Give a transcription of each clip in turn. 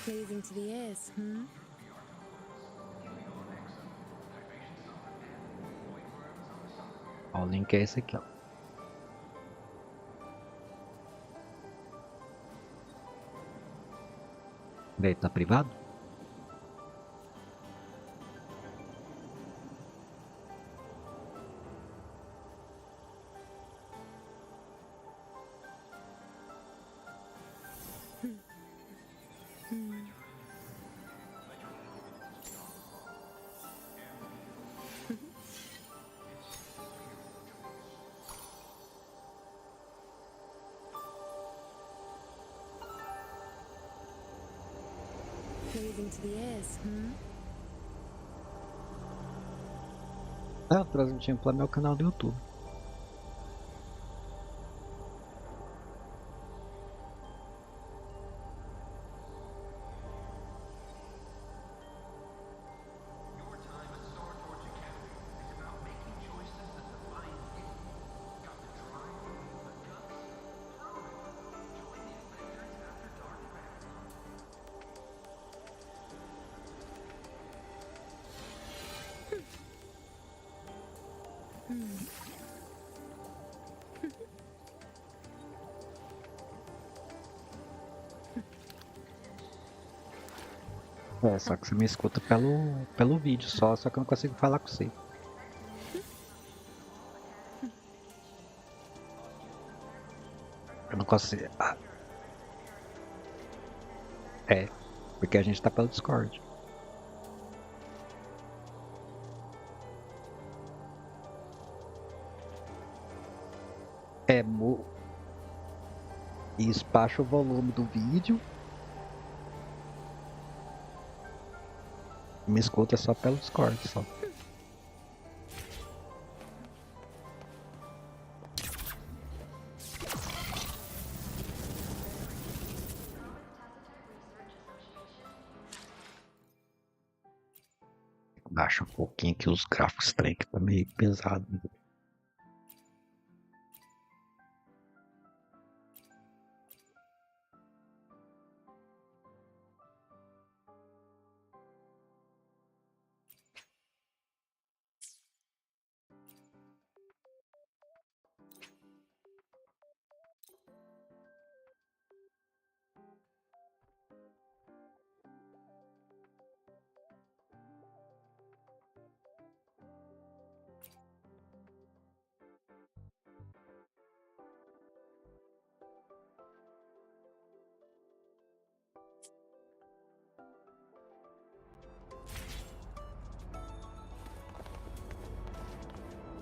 Pleasing to the ears, hmm? Ó, o link é esse aqui, ó. Daí tá privado? Pleasing to the ears, hmm? Tá transmitindo pelo meu canal do YouTube. É, só que você me escuta pelo vídeo só que eu não consigo falar com você. Eu não consigo. Ah, é, porque a gente tá pelo Discord. É, isso, baixa o volume do vídeo. Me escuta só pelo Discord, só. Baixa um pouquinho que os gráficos trem que tá meio pesado.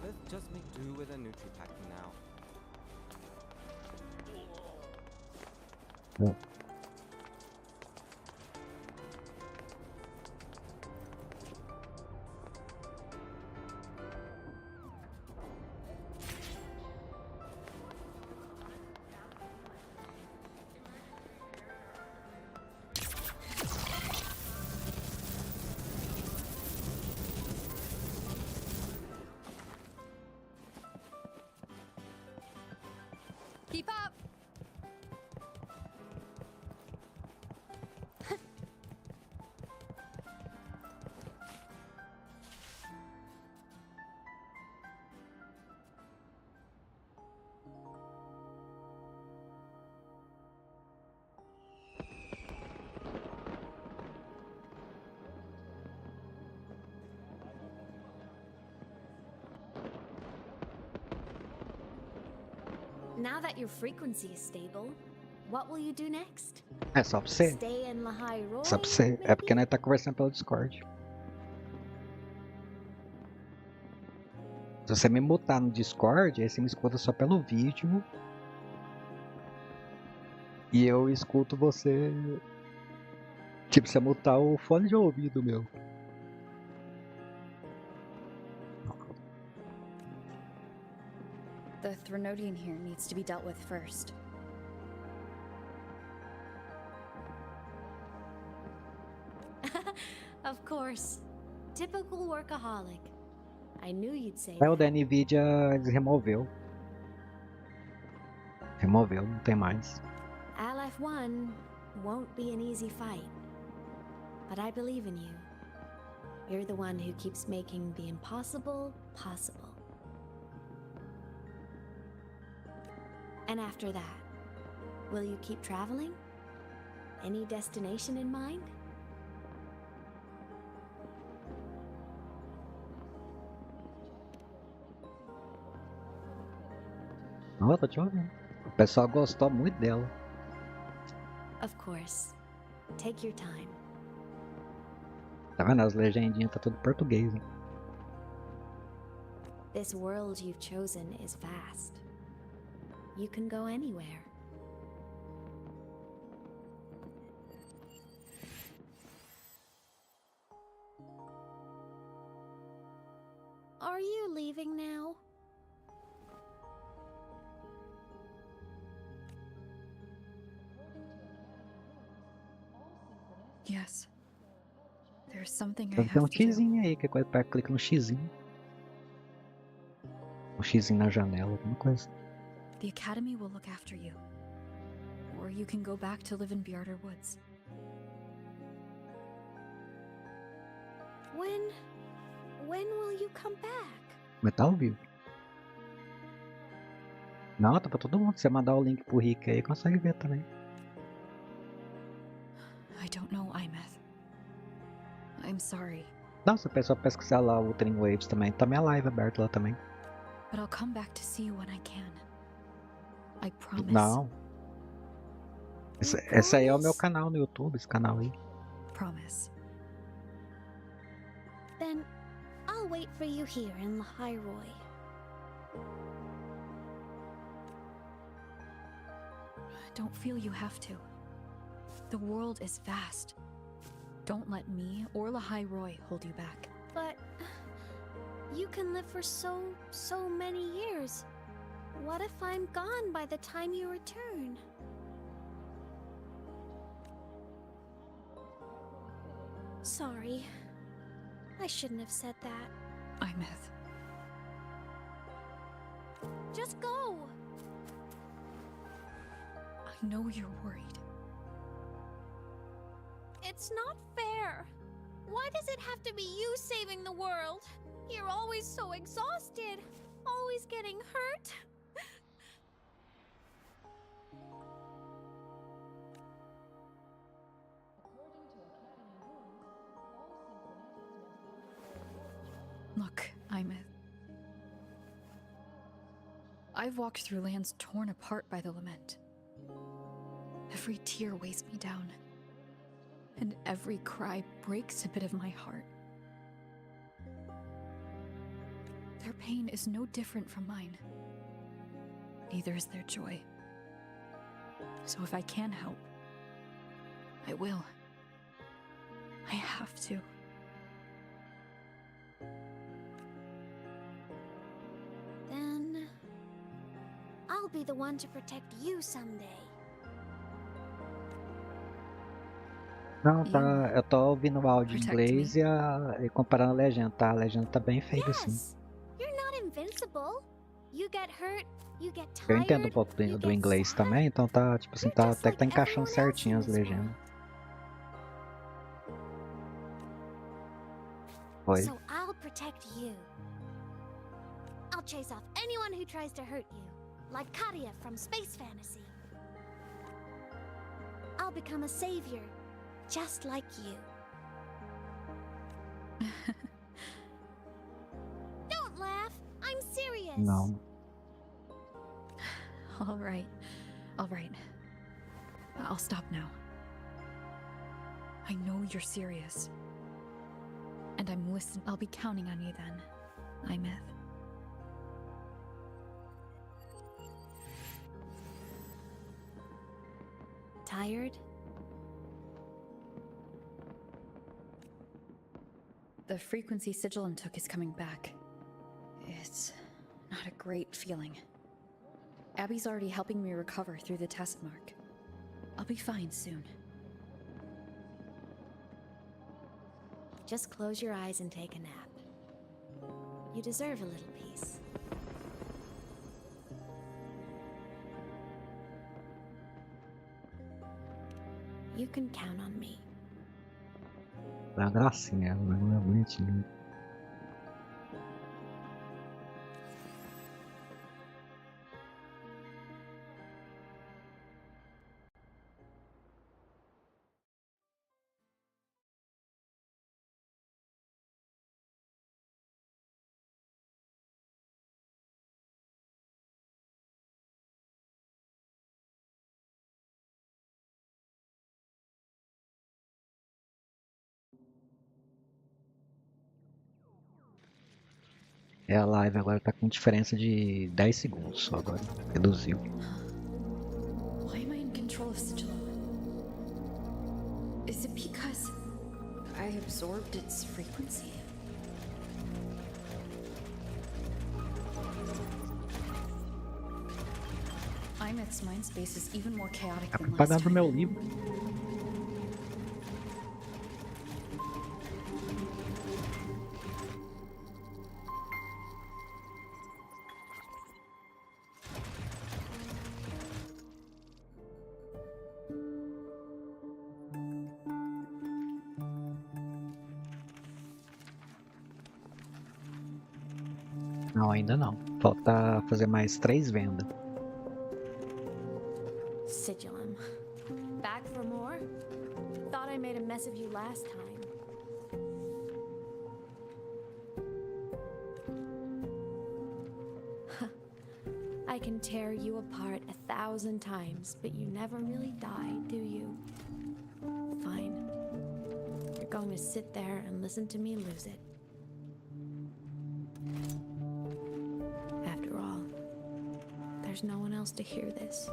Let's just make do with a Nutri-Pack now. Bom, Keep up! Now that your frequency is stable, what will you do next? é só pra você. Stay in Lahai Roy? Só pra você. É porque nós tá conversando pelo Discord. Se você me mutar no Discord, aí você me escuta só pelo vídeo. E eu escuto você. Tipo, você mutar o fone de ouvido meu. The Threnodian here needs to be dealt with first. Of course. Typical workaholic. I knew you'd say É, o da that. Nvidia eles removeu. Removeu, não tem mais. LF1 won't be an easy fight. but I believe in you. You're the one who keeps making the impossible possible. And after that, will you keep traveling? Any destination in mind? Ó, tô te ouvindo. O pessoal gostou muito dela. Of course. Take your time. Tá vendo? As legendinhas tá tudo em português, né? This world you've chosen is vast. You can go anywhere. Are you leaving now? Yes. There's something I Deve ter have to do. xizinho aí, que coisa pra clicar no xizinho. Um xizinho na janela, alguma coisa. The Academy will look after you. Or you can go back to live in Bjarter Woods. When will you come back? Mas tá ao vivo. Não, tá pra todo mundo. Se você mandar o link pro Rick aí, consegue ver também. I don't know, Imeth. I'm sorry, Não, se a pessoa pesquisar lá o Wuthering Waves também, tá minha live aberta lá também. but I'll come back to see you when I can. I promise. Não. Esse aí é o meu canal no YouTube, esse canal aí. Promise. Then I'll wait for you here in Lahairoi. Don't feel you have to. The world is vast. Don't let me or Lahai Roy hold you back. But you can live for so many years. What if I'm gone by the time you return? Sorry. I shouldn't have said that. Imeth. Just go! I know you're worried. It's not fair. Why does it have to be you saving the world? You're always so exhausted. Always getting hurt. Look, Imeth. I've walked through lands torn apart by the lament. Every tear weighs me down. And every cry breaks a bit of my heart. Their pain is no different from mine. Neither is their joy. So if I can help, I will. I have to. Then I'll be the one to protect you someday. Não, tá. Eu tô ouvindo o áudio em Protect inglês e comparando a legenda, tá? A legenda tá bem feita assim. Yes. You're not invincible. You get hurt, you get tired. Eu entendo um pouco you do get inglês sad. também, então tá, tipo assim, You're tá, just até que tá like encaixando everyone else certinho in as this legendas. world. Oi. So I'll protect you. I'll chase off anyone who tries to hurt you, like Katia from Space Fantasy. I'll become a savior, just like you. Don't laugh. I'm serious. Não. All right. All right. I'll stop now. I know you're serious. And I'm listening. I'll be counting on you then, Imeth. Tired? The frequency Sigilum took is coming back. It's not a great feeling. Abby's already helping me recover through the test mark. I'll be fine soon. Just close your eyes and take a nap. You deserve a little peace. You can count on me. Dá uma gracinha, ela não é bonitinha. É, a live agora tá com diferença de 10 segundos só agora. Reduziu. Why am I in control of Sigillum? Is it because I absorbed its frequency? Imeth's mind space is even more chaotic Tá than last propagando time. meu livro. Não, ainda não. Falta fazer mais 3 vendas. Sigillum. Back for more? Thought I made a mess of you last time. I can tear you apart 1,000 times, but you never really die, do you? Fine. You're going to sit there and listen to me lose it. After all, there's no one else to hear this.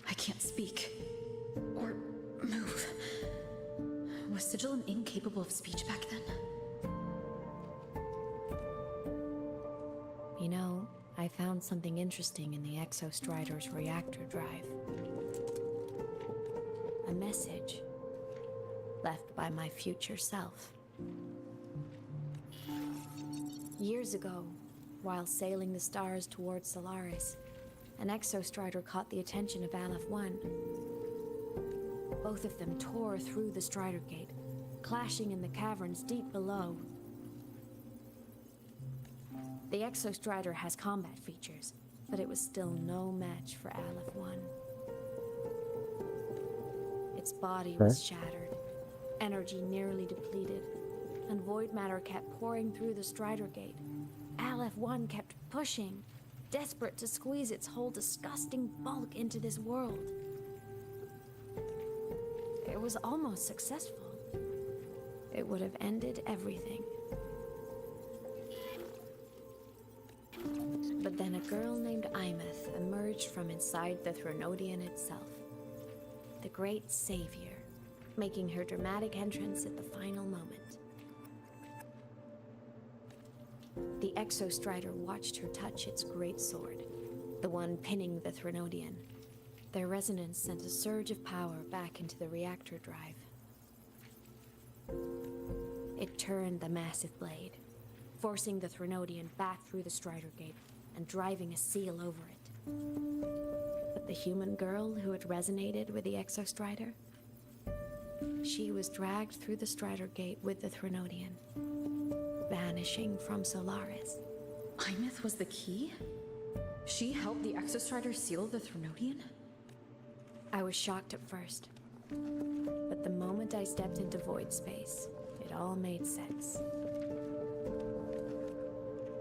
I can't speak. Or move. Was Sigillum incapable of speech back then? You know, I found something interesting in the Exostrider's reactor drive. A message left by my future self. Years ago, while sailing the stars towards Solaris, an Exostrider caught the attention of Aleph 1. Both of them tore through the Strider Gate, clashing in the caverns deep below. The Exostrider has combat features, but it was still no match for Aleph 1. Its body was shattered, energy nearly depleted, and void matter kept pouring through the Strider Gate. Aleph 1 kept pushing, desperate to squeeze its whole disgusting bulk into this world. It was almost successful. It would have ended everything. But then a girl named Imeth emerged from inside the Thronodian itself. The great savior, making her dramatic entrance at the final moment. The Exostrider watched her touch its great sword, the one pinning the Thronodian. Their resonance sent a surge of power back into the reactor drive. It turned the massive blade, forcing the Thronodian back through the Strider Gate and driving a seal over it. But the human girl who had resonated with the Exostrider, she was dragged through the Strider Gate with the Thronodian, vanishing from Solaris. Imeth was the key? She helped the Exostrider seal the Thronodian? I was shocked at first, but the moment I stepped into void space, it all made sense.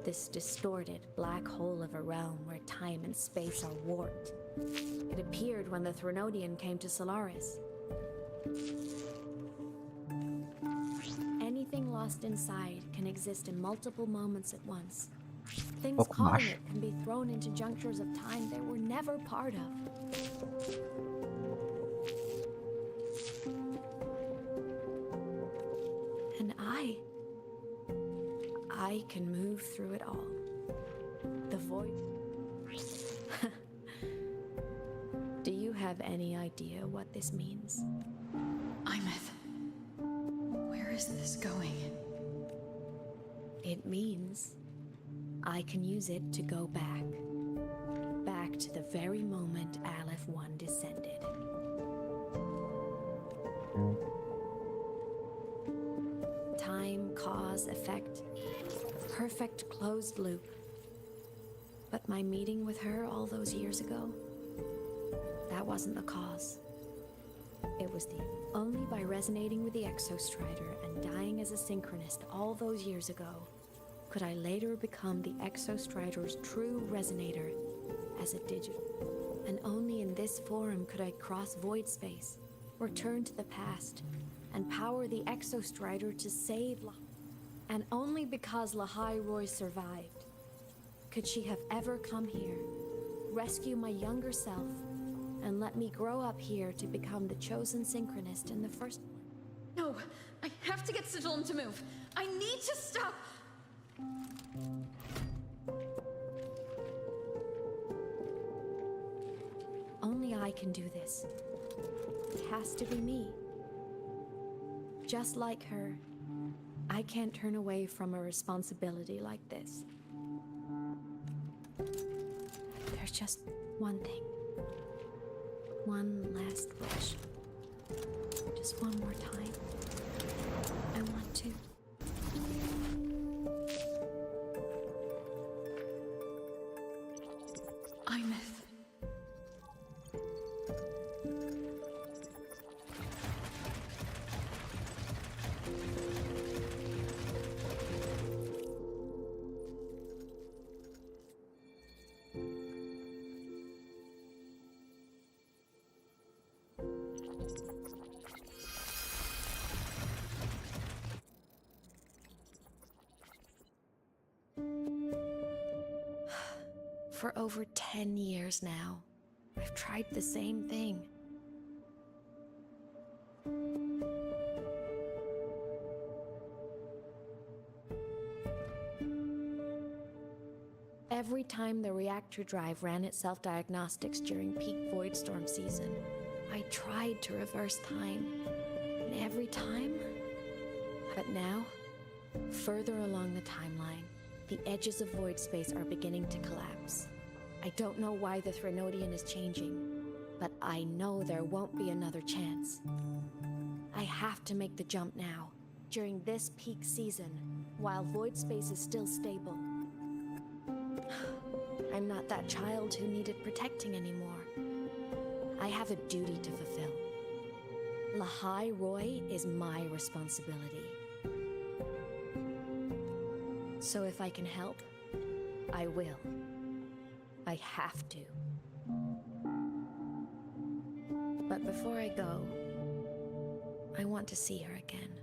This distorted black hole of a realm where time and space are warped. It appeared when the Thronodian came to Solaris. Anything lost inside can exist in multiple moments at once. Things caught in it can be thrown into junctures of time they were never part of. And I can move through it all. The void. Do you have any idea what this means? Imeth. Where is this going? It means I can use it to go back. Back to the very moment Aleph 1 descended. Time, cause, effect. Perfect closed loop. But my meeting with her all those years ago, that wasn't the cause. It was only by resonating with the Exostrider and dying as a synchronist all those years ago could I later become the Exostrider's true resonator as a digital. And only in this form could I cross void space, return to the past, and power the Exostrider to save And only because Lahai Roy survived could she have ever come here, rescue my younger self, and let me grow up here to become the chosen synchronist in the first place. No, I have to get Sigilum to move. I need to stop. Only I can do this. It has to be me. Just like her, I can't turn away from a responsibility like this. There's just one thing. One last wish. Just one more time. I want to. Imeth. For over 10 years now, I've tried the same thing. Every time the reactor drive ran its self-diagnostics during peak void storm season, I tried to reverse time. And every time... But now, further along the timeline, the edges of void space are beginning to collapse. I don't know why the Threnodian is changing, but I know there won't be another chance. I have to make the jump now, during this peak season, while void space is still stable. I'm not that child who needed protecting anymore. I have a duty to fulfill. Lahai Roy is my responsibility. So if I can help, I will. I have to. But before I go, I want to see her again.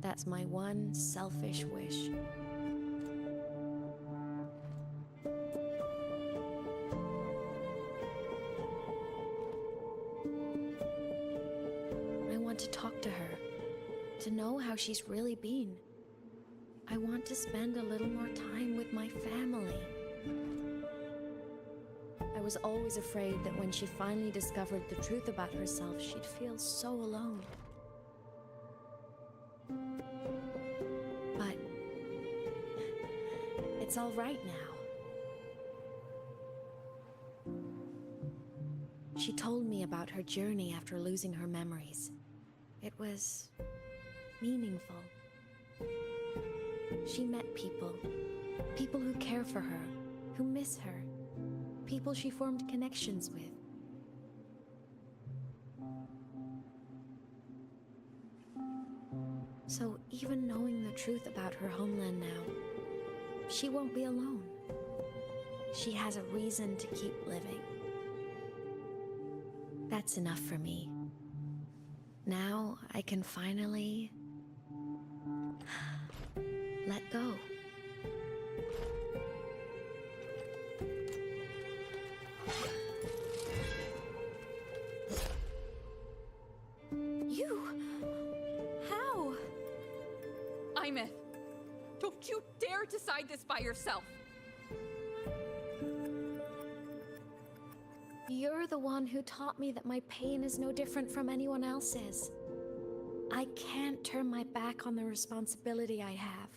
That's my one selfish wish. I want to talk to her, to know how she's really been. I want to spend a little more time with my family. I was always afraid that when she finally discovered the truth about herself, she'd feel so alone. But it's all right now. She told me about her journey after losing her memories. It was meaningful. She met people who care for her, who miss her, people she formed connections with. So even knowing the truth about her homeland now, she won't be alone. She has a reason to keep living. That's enough for me. Now I can finally let go. You? How? Imeth, don't you dare decide this by yourself. You're the one who taught me that my pain is no different from anyone else's. I can't turn my back on the responsibility I have.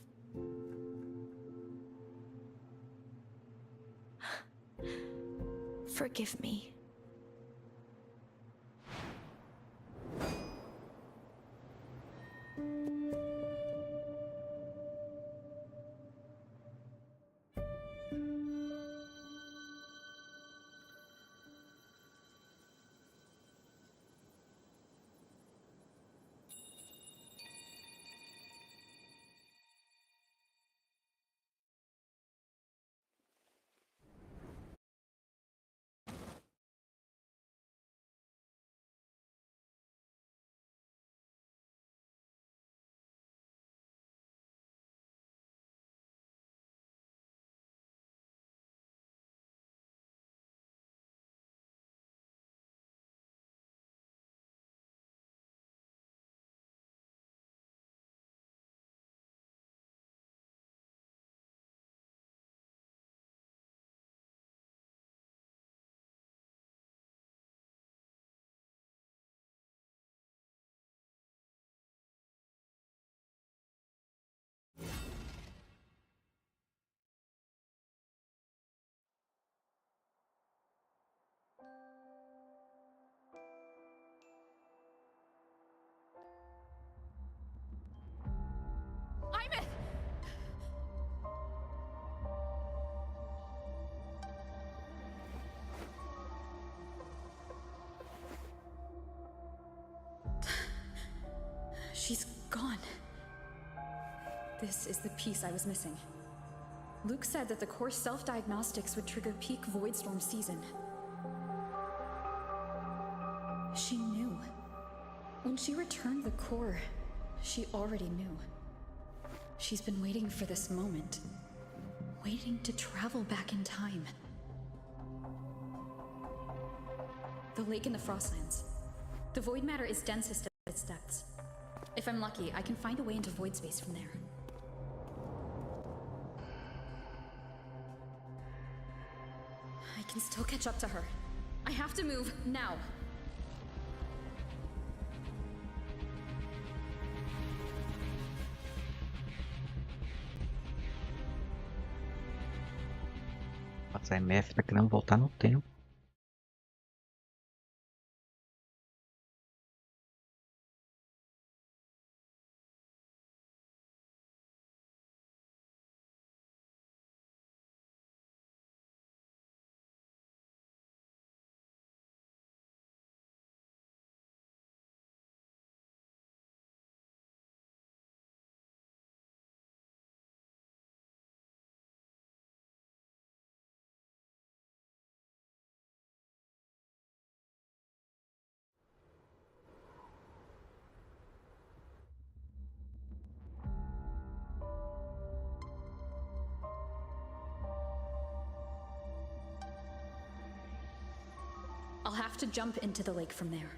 Forgive me. She's gone. This is the piece I was missing. Luke said that the core self-diagnostics would trigger peak Voidstorm season. She knew. When she returned the core, she already knew. She's been waiting for this moment. Waiting to travel back in time. The lake in the Frostlands. The void matter is densest at its depths. If I'm lucky, I can find a way into void space from there. I can still catch up to her. I have to move now. Nossa, a MF tá querendo voltar no tempo. I'll have to jump into the lake from there.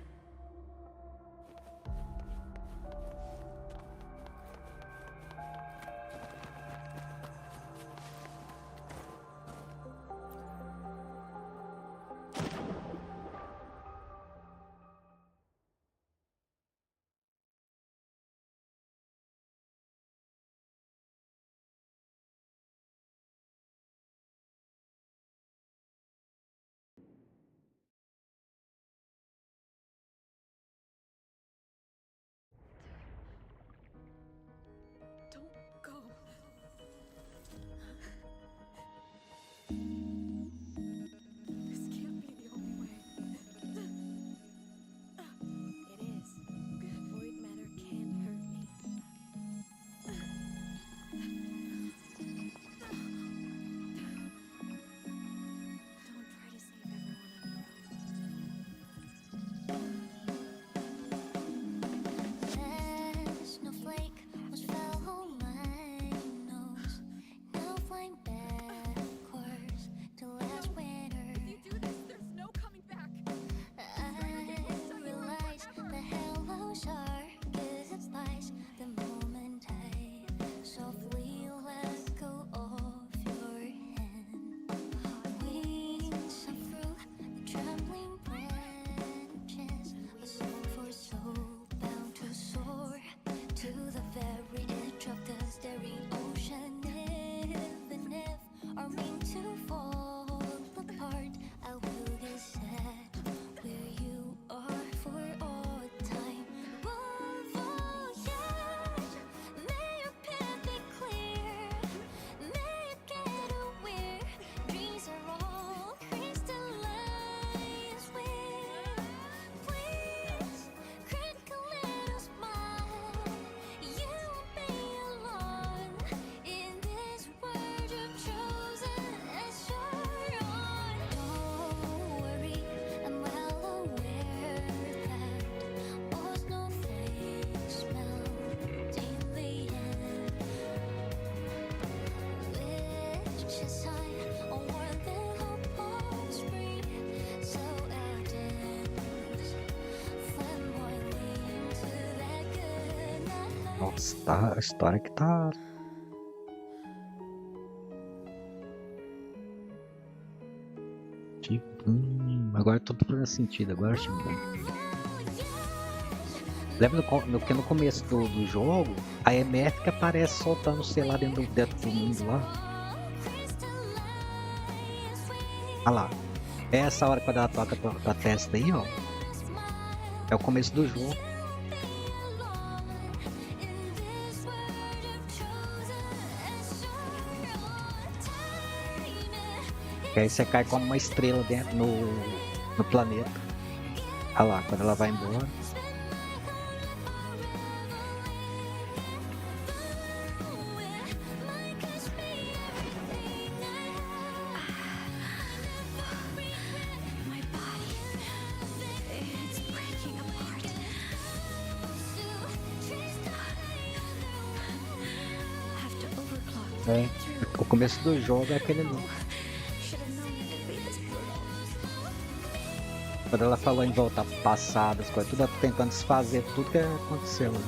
Nossa, tá, a história que tá. Agora tudo fazendo sentido, agora achei bom. Lembra que no começo do jogo, a MF que aparece soltando, sei lá, dentro do mundo lá. Olha lá. É essa hora quando ela toca pra testa aí, ó. É o começo do jogo. E aí você cai como uma estrela dentro no planeta. Olha lá, quando ela vai embora. My body. It's breaking apart. Have to overclock. É. O começo do jogo é aquele ali. Should have known it would be this brutal. Quando ela falou em voltar pro passado, as coisas, tudo ela tentando desfazer tudo que aconteceu. Né?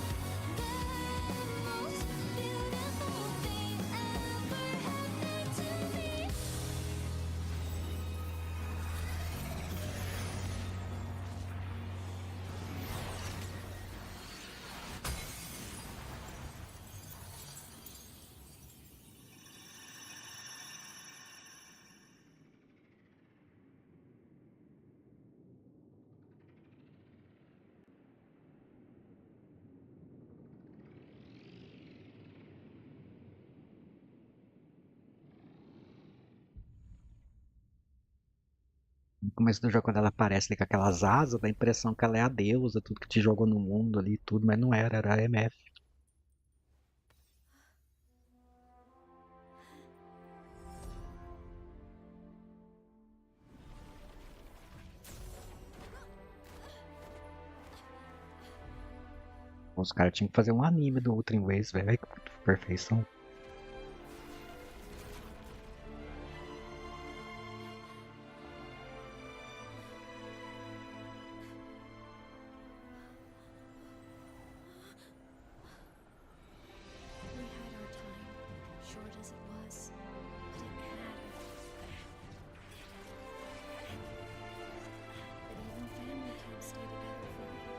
No começo do jogo, quando ela aparece ali com aquelas asas, dá a impressão que ela é a deusa, tudo que te jogou no mundo ali, tudo, mas não era, era a MF. Os caras tinham que fazer um anime do Wuthering Waves, velho, que perfeição. We had our time, short as it was, but it mattered. But even family can't stay together forever.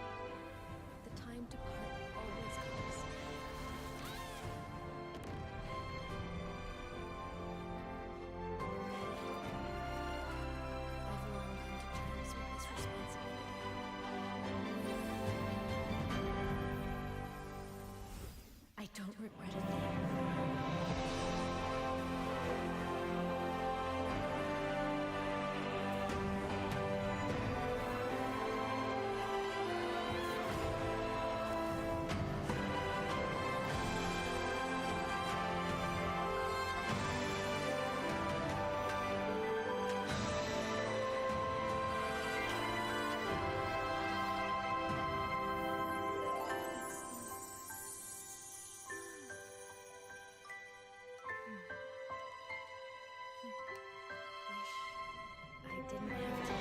The time to part always comes. I've long come to terms with this responsibility. I don't regret a thing. Wish I didn't have to.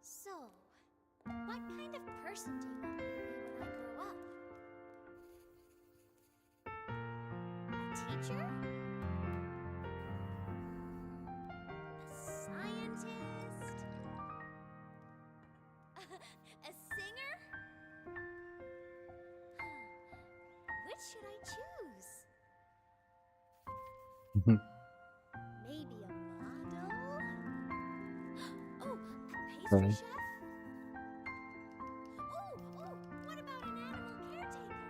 So, what kind of person do you want me to be when I grow up? A teacher? A scientist? A singer? Which should I choose? Maybe a model? Oh, a pastry Right. chef? Oh, what about an animal caretaker?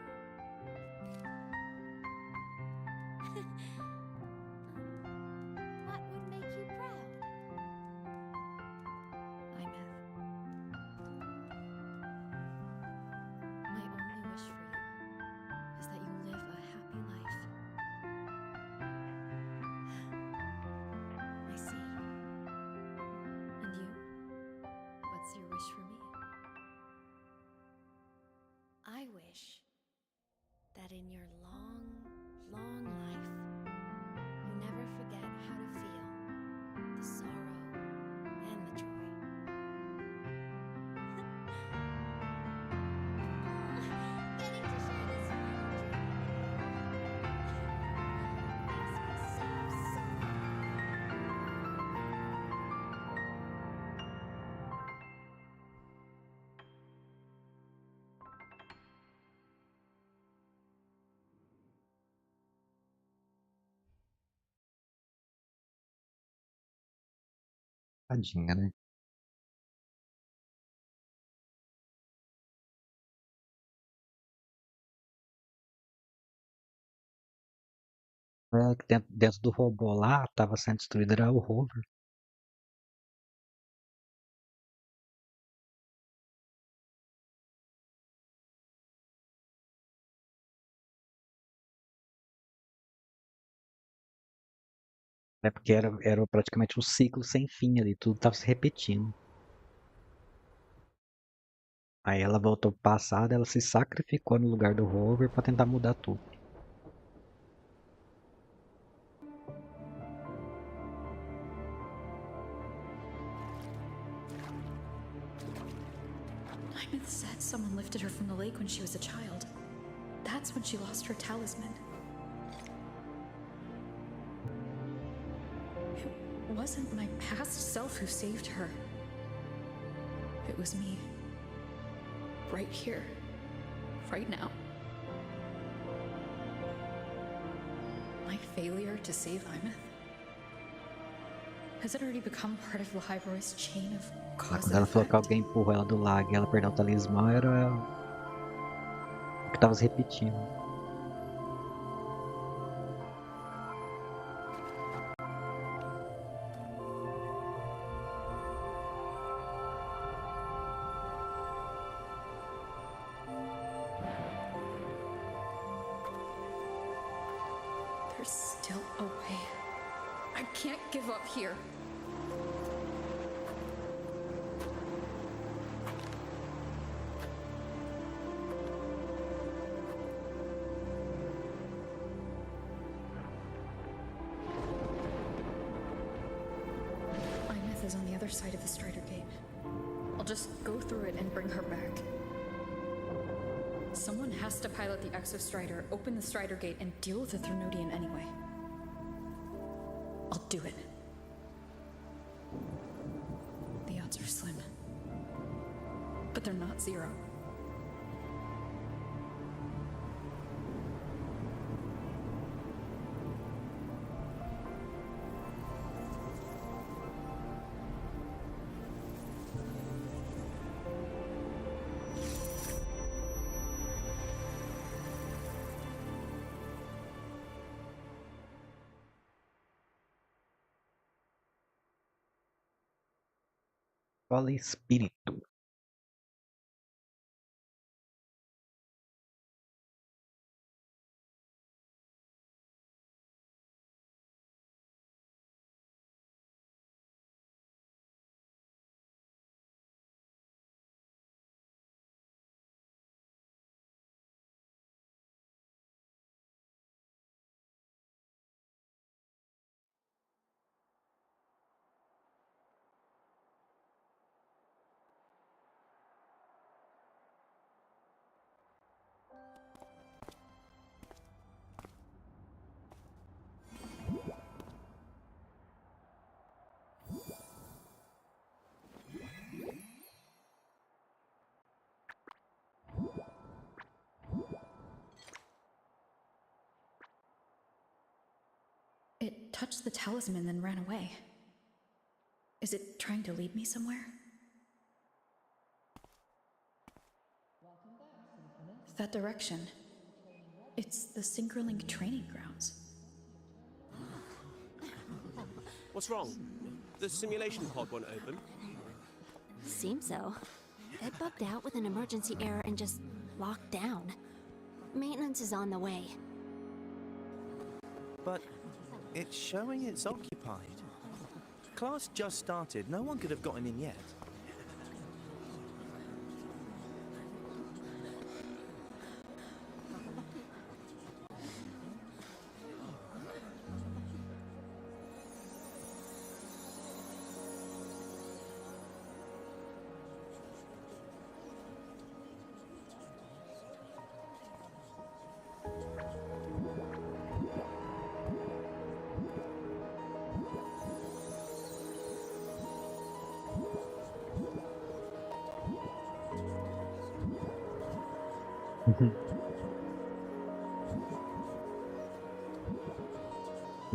What would make you proud? I'm My only wish for you is that you live a happy life. My in your long, long life, you never forget how to feel the sorrow and the joy. Getting to share this furniture makes me so Tadinha, né? É que dentro do robô lá, tava sendo destruído, era o rover. É porque era praticamente um ciclo sem fim ali, tudo tava se repetindo. Aí ela voltou pro passado, ela se sacrificou no lugar do rover pra tentar mudar tudo. Imeth said someone lifted her from the lake when she was a child. That's when she lost her talisman. It wasn't my past self who saved her. It was me. Right here. Right now. My failure to save Imeth? Has it already become part of Lahiroy's chain of Lá cause quando and ela falou que effect? alguém empurrou ela do lago e ela perdeu o talismã, era o que tava se repetindo. There's still a way. I can't give up here. Imeth is on the other side of the Strider Gate. I'll just go through it and bring her back. Someone has to pilot the Exo Strider, open the Strider Gate, and deal with the Threnodian anyway. I'll do it. The odds are slim. But they're not zero. Escola Espírito. It touched the talisman, then ran away. Is it trying to lead me somewhere? That direction. It's the Synchronlink training grounds. What's wrong? The simulation pod won't open? Seems so. It bugged out with an emergency error and just locked down. Maintenance is on the way. But it's showing it's occupied. Class just started. No one could have gotten in yet.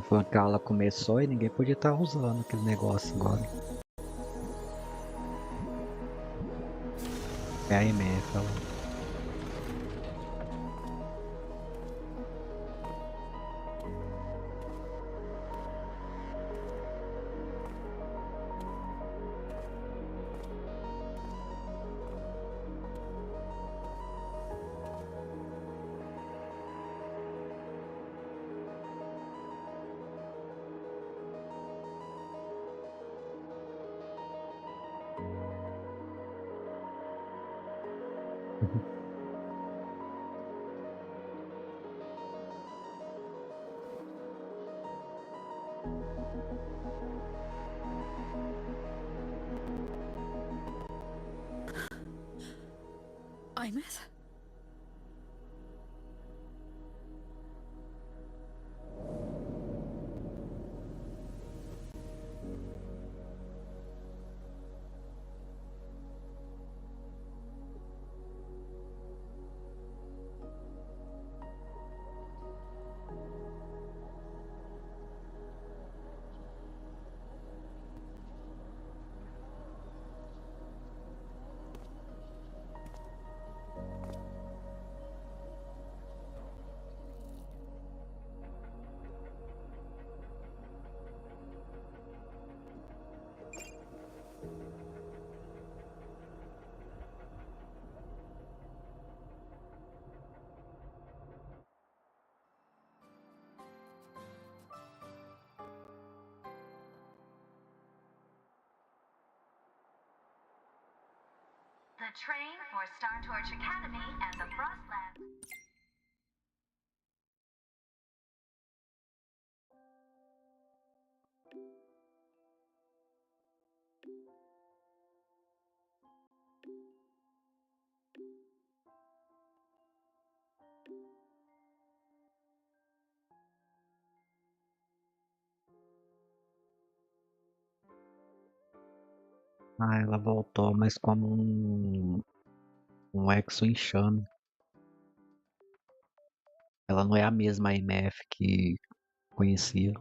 Foi que a aula começou e ninguém podia estar usando aquele negócio agora. É a MF, ela. Imeth? The train for Star Torch Academy and the Frostland. Ah, ela voltou, mas como um exo em chame. Ela não é a mesma MF que conhecia.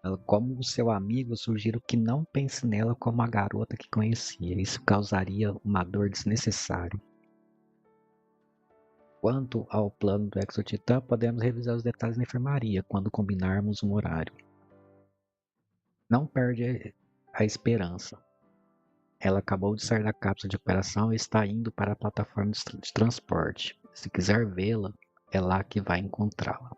Ela, como seu amigo, sugiro que não pense nela como a garota que conhecia. Isso causaria uma dor desnecessária. Quanto ao plano do Exotitã, podemos revisar os detalhes na enfermaria quando combinarmos um horário. Não perde a esperança. Ela acabou de sair da cápsula de operação e está indo para a plataforma de transporte. Se quiser vê-la, é lá que vai encontrá-la.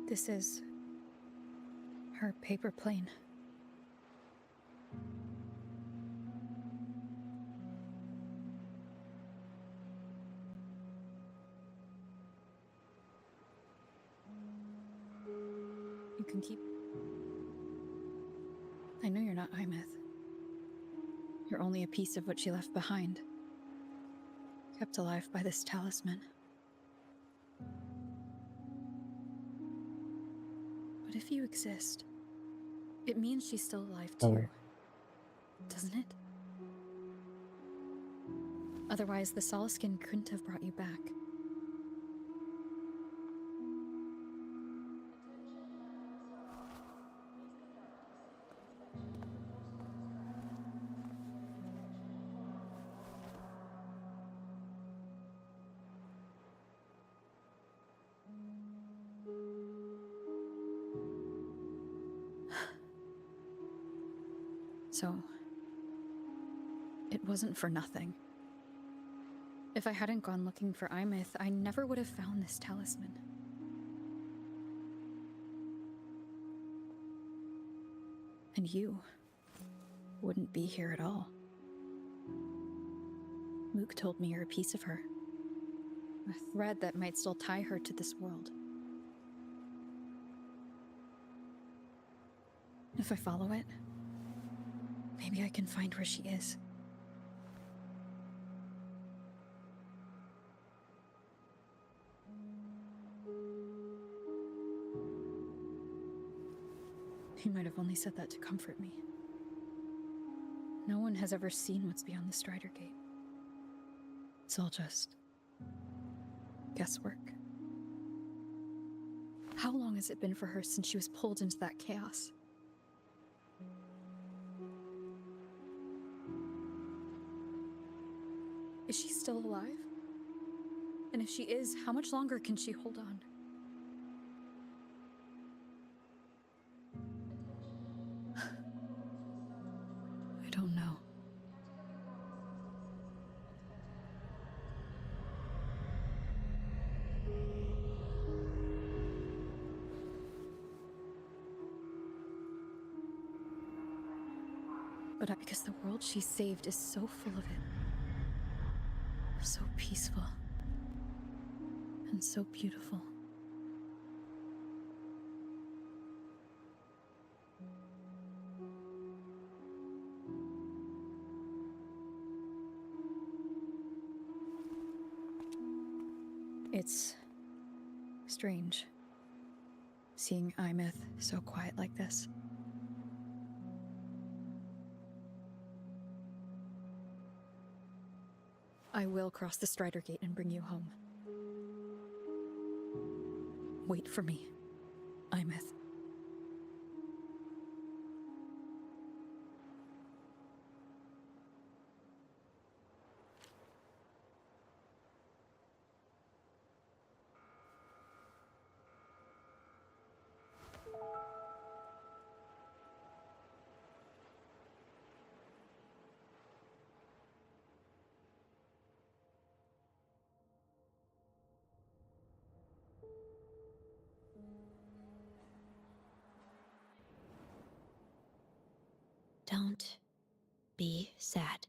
This is her paper plane. You can keep. I know you're not Imeth. You're only a piece of what she left behind, kept alive by this talisman. But if you exist, It means she's still alive too, doesn't it? Otherwise, the Solaskin couldn't have brought you back. So, it wasn't for nothing. If I hadn't gone looking for Imith, I never would have found this talisman. And you wouldn't be here at all. Luke told me you're a piece of her. A thread that might still tie her to this world. If I follow it, maybe I can find where she is. He might have only said that to comfort me. No one has ever seen what's beyond the Strider Gate. It's all just guesswork. How long has it been for her since she was pulled into that chaos? Is she still alive? And if she is, how much longer can she hold on? I don't know. Because the world she saved is so full of it. So peaceful. And so beautiful. It's strange, seeing Imith so quiet like this. I will cross the Strider Gate and bring you home. Wait for me, Imith. Don't be sad.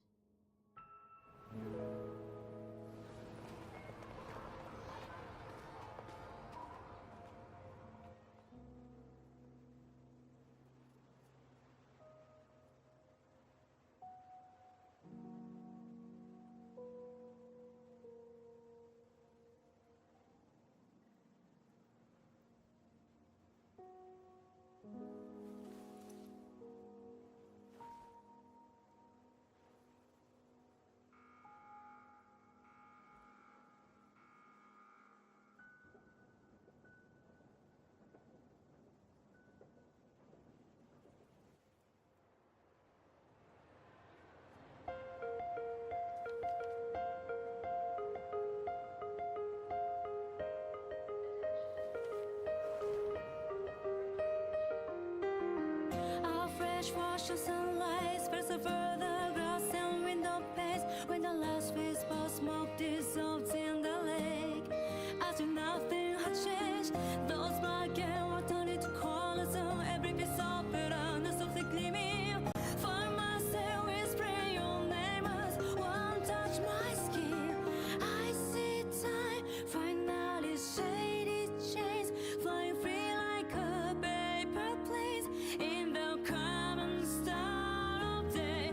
Wash the sunlight, spreads over the grass and window panes. When the last whisper of smoke dissolves in the lake, as if nothing had changed, those black and water into colors and every piece of it and softly gleaming. Find myself whispering your name as one touch my skin. I see time finally shaded chains, flying free like a paper plane in the common star of day.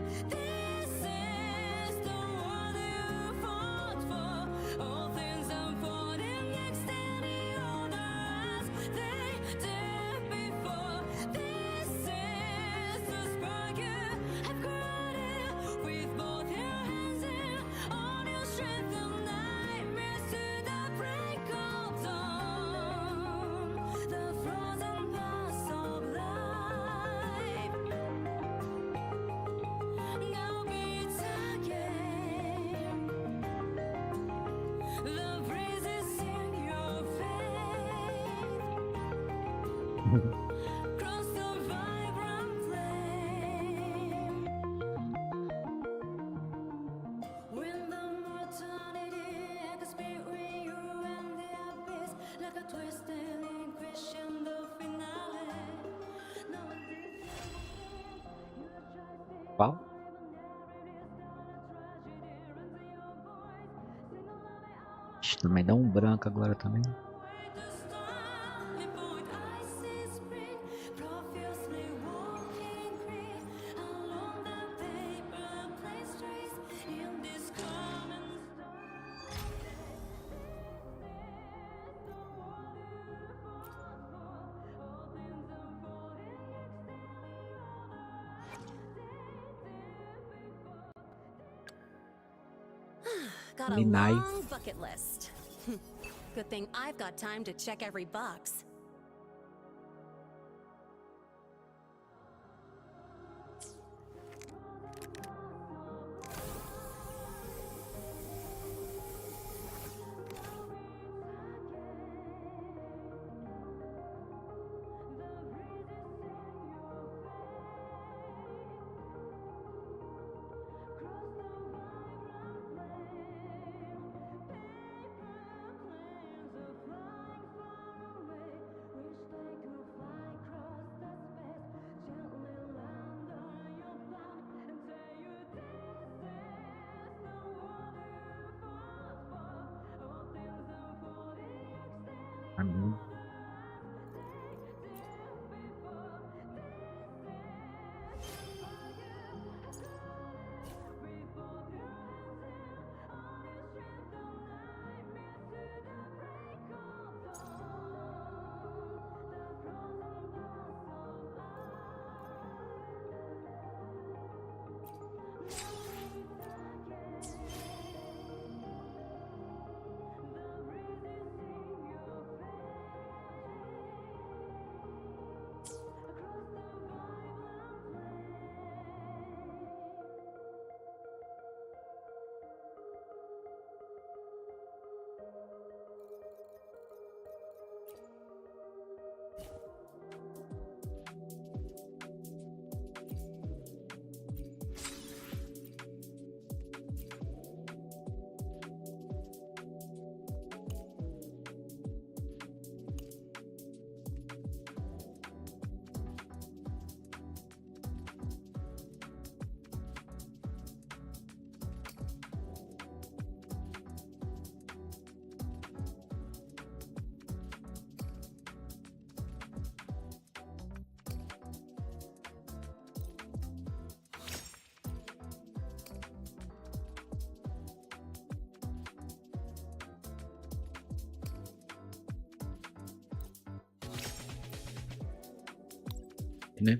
Cross the vibrant flame. When the mortality I could speak with you and the abyss, like a twisted in crescendo finale. Now Qual? Ixi, também dá um branco agora também. Got a Minai. long bucket list. Good thing I've got time to check every box. Pra mim. Né?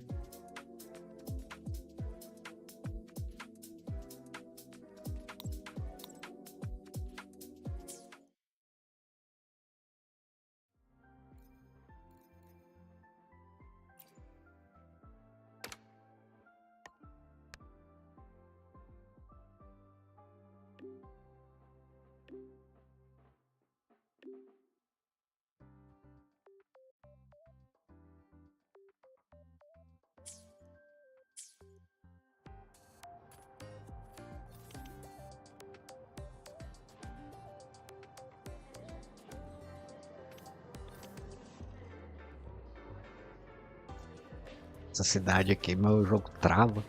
Essa cidade aqui, meu jogo trava.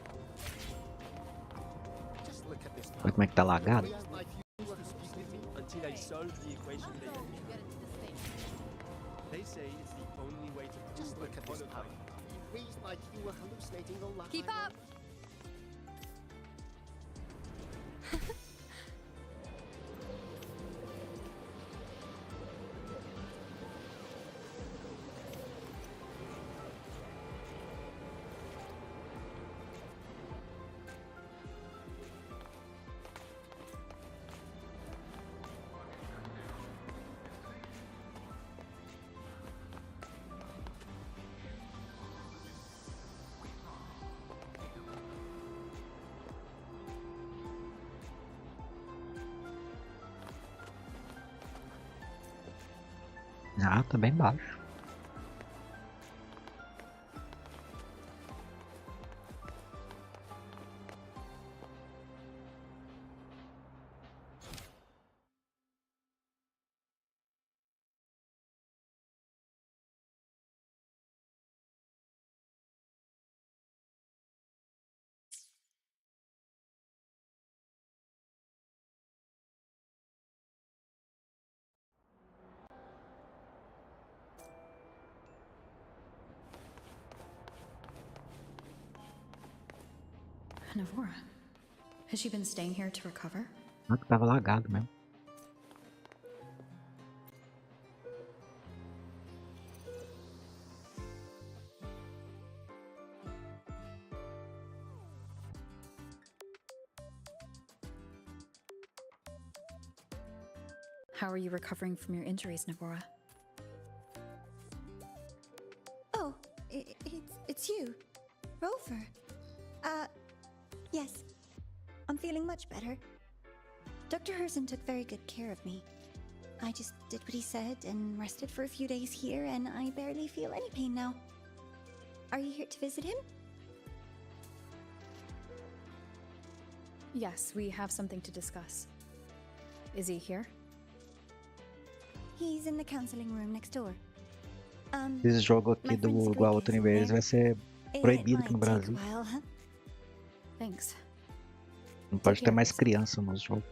Olha como é que tá lagado. Until they solve the equation they say it's the only way to Just look at this power. You breathed like you were hallucinating all the Keep up! Ah, tá bem baixo. Navora. Has she been staying here to recover? Ah, que tava lagado mesmo. How are you recovering from your injuries, Navora? Oh, it's you, Rover. Yes. I'm feeling much better. Dr. Herson took very good care of me. I just did what he said and rested for a few days here, and I barely feel any pain now. Are you here to visit him? Yes, we have something to discuss. Is he here? He's in the counseling room next door. Esse jogo aqui my do friend igual Squeaky Wuthering is in Waves there. vai ser It proibido aqui no might take a Brasil. while, huh? Thanks. Não pode Take ter care, mais Herson. criança no jogo.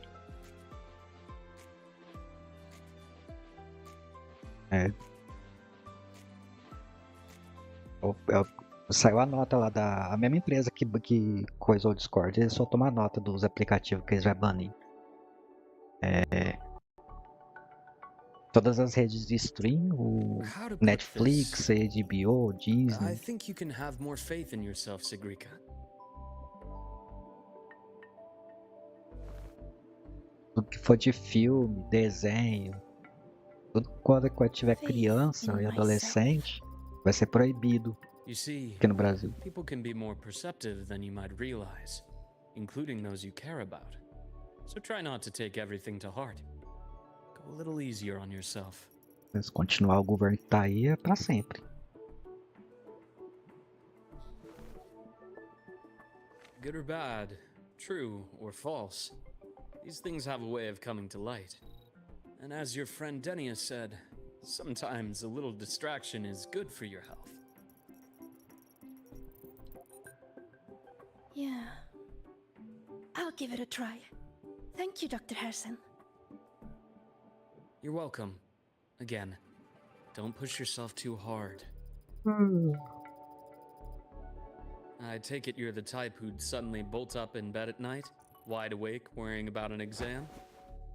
É. Saiu a nota lá a mesma empresa que coisou o Discord, eles só tomam a nota dos aplicativos que eles vão banir. Todas as redes de stream, o How to put Netflix, this? HBO, I Disney. think you can have more faith in yourself, Sigrika. Tudo que for de filme, desenho, tudo quando tiver Faith criança in e myself. adolescente, vai ser proibido You see, aqui no Brasil. people can be more perceptive than you might realize, including those you care about. So try not to take everything to heart. Go a little easier on yourself. Se continuar o governo que tá aí, é pra sempre. Good or bad, true or false, these things have a way of coming to light. And as your friend Denia said, sometimes a little distraction is good for your health. Yeah. I'll give it a try. Thank you, Dr. Herson. You're welcome. Again, don't push yourself too hard. I take it you're the type who'd suddenly bolt up in bed at night, wide awake, worrying about an exam?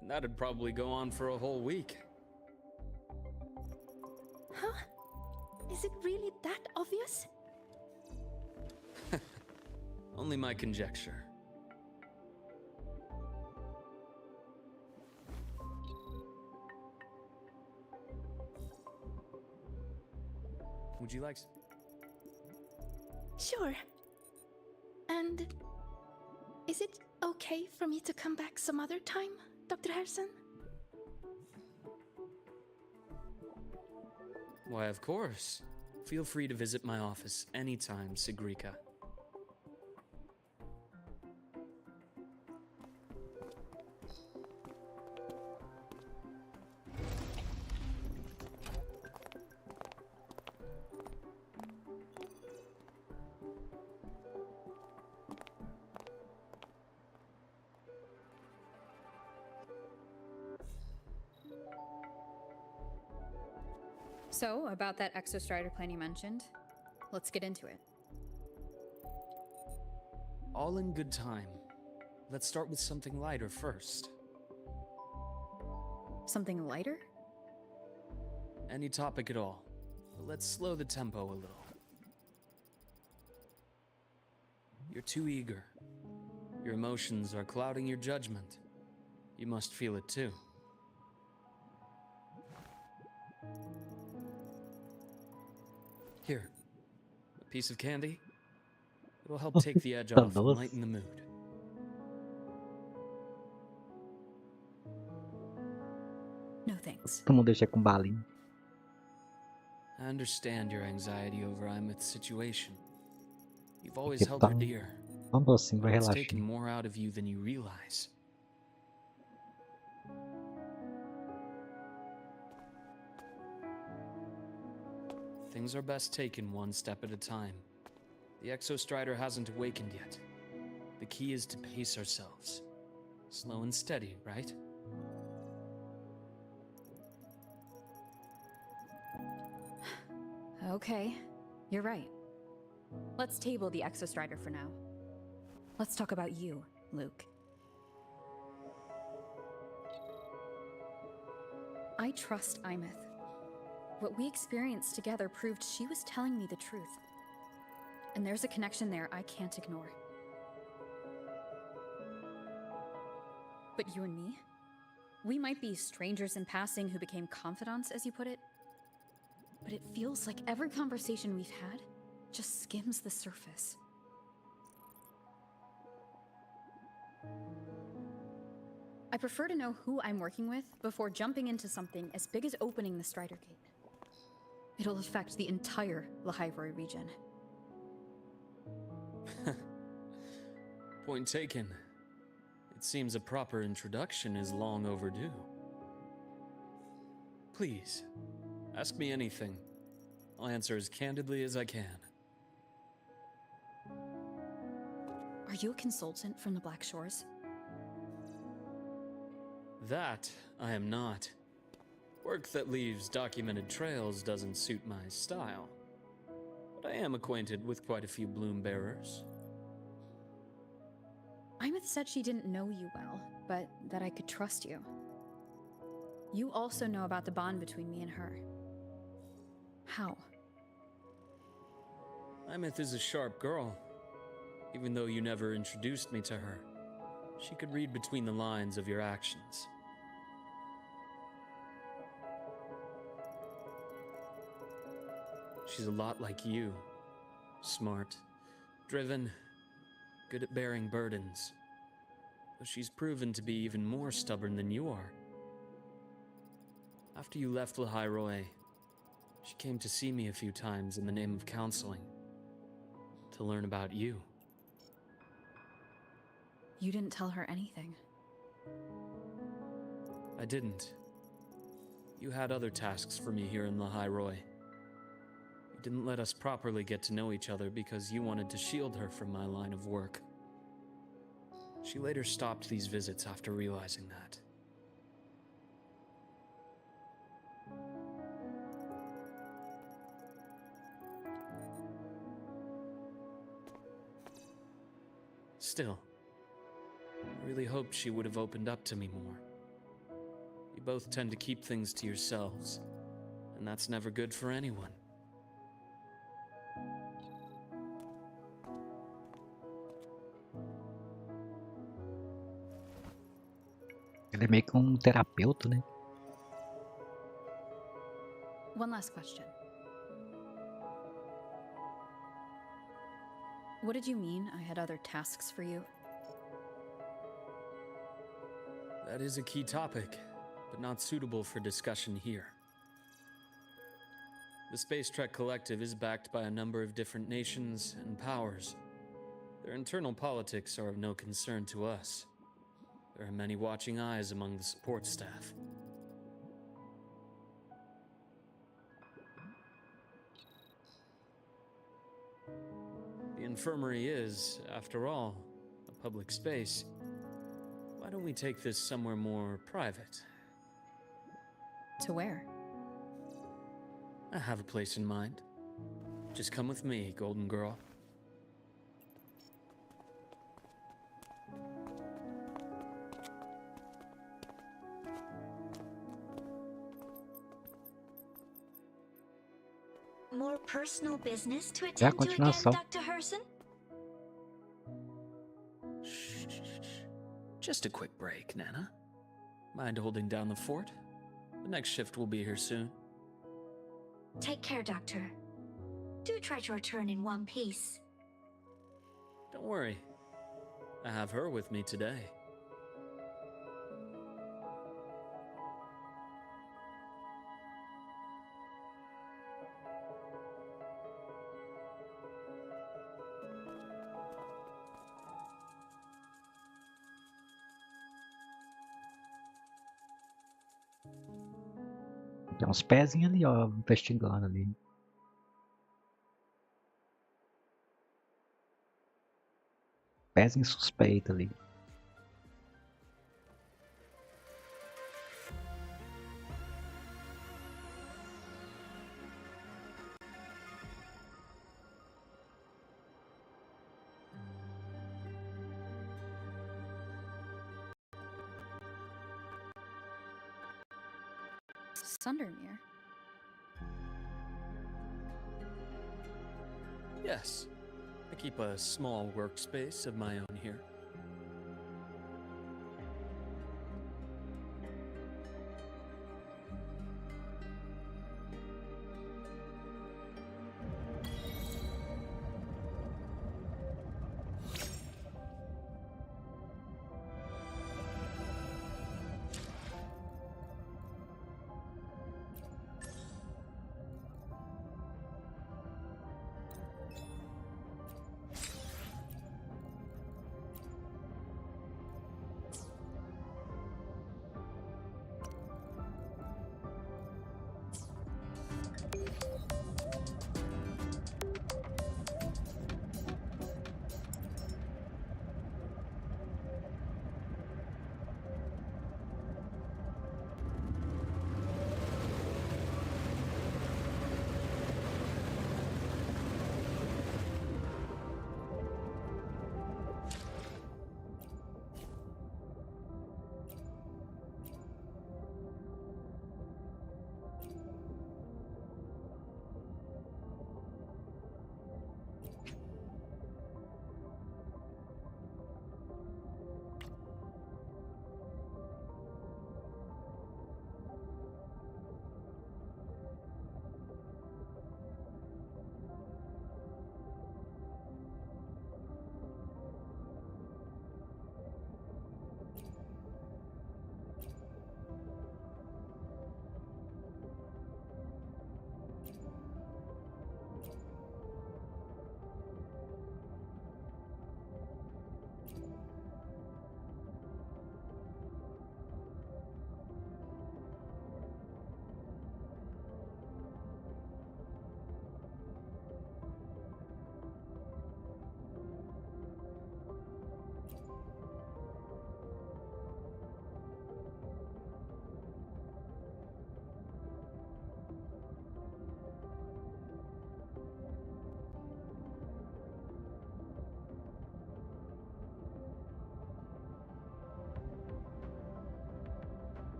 And that'd probably go on for a whole week. Huh? Is it really that obvious? Only my conjecture. Would you like... Sure. And is it okay for me to come back some other time, Dr. Herson? Why, of course. Feel free to visit my office anytime, Sigrika. So, about that exostrider plan you mentioned, let's get into it. All in good time. Let's start with something lighter first. Something lighter? Any topic at all. But let's slow the tempo a little. You're too eager. Your emotions are clouding your judgment. You must feel it too. Here, a piece of candy. It'll help take the edge off and lighten the mood. No thanks. Todo mundo deixa com balinha. I understand your anxiety over Imith's situation. You've always held her dear. Um docinho, vai It's relaxar. taken more out of you than you realize. Things are best taken one step at a time. The Exostrider hasn't awakened yet. The key is to pace ourselves. Slow and steady, right? Okay, you're right. Let's table the exostrider for now. Let's talk about you, Luke. I trust Imeth. What we experienced together proved she was telling me the truth. And there's a connection there I can't ignore. But you and me? We might be strangers in passing who became confidants, as you put it. But it feels like every conversation we've had just skims the surface. I prefer to know who I'm working with before jumping into something as big as opening the Strider Gate. It'll affect the entire Lahairoi region. Point taken. It seems a proper introduction is long overdue. Please, ask me anything. I'll answer as candidly as I can. Are you a consultant from the Black Shores? That I am not. Work that leaves documented trails doesn't suit my style. But I am acquainted with quite a few bloom bearers. Imeth said she didn't know you well, but that I could trust you. You also know about the bond between me and her. How? Imeth is a sharp girl. Even though you never introduced me to her, she could read between the lines of your actions. She's a lot like you. Smart, driven, good at bearing burdens. Though she's proven to be even more stubborn than you are. After you left Lahairoi, she came to see me a few times in the name of counseling. To learn about you. You didn't tell her anything. I didn't. You had other tasks for me here in Lahairoi. You didn't let us properly get to know each other because you wanted to shield her from my line of work. She later stopped these visits after realizing that. Still, I really hoped she would have opened up to me more. You both tend to keep things to yourselves, and that's never good for anyone. Ele é meio que terapeuta, né? One last question. What did you mean I had other tasks for you? That is a key topic, but not suitable for discussion here. The Space Trek Collective is backed by a number of different nations and powers. Their internal politics are of no concern to us. There are many watching eyes among the support staff. The infirmary is, after all, a public space. Why don't we take this somewhere more private? To where? I have a place in mind. Just come with me, Golden Girl. More personal business to É a attend to again, continuação. Dr. Herson? Just a quick break, Nana. Mind holding down the fort? The next shift will be here soon. Take care, Doctor. Do try to return in one piece. Don't worry. I have her with me today. Tem uns pezinhos ali, ó, investigando ali. Pezinho suspeito ali. Sundermere? Yes. I keep a small workspace of my own here.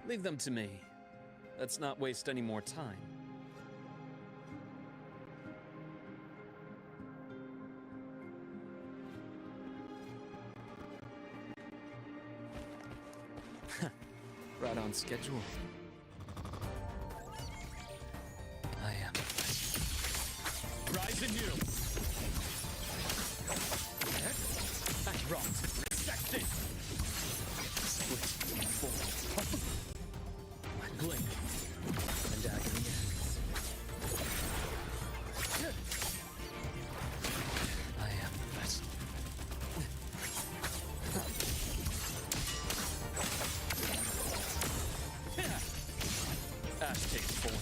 Leave them to me. Let's not waste any more time. Right on schedule. I am. Rise anew. That's wrong. Second. Split in four. Blink. And agony ends. I am the best. trash taste for him.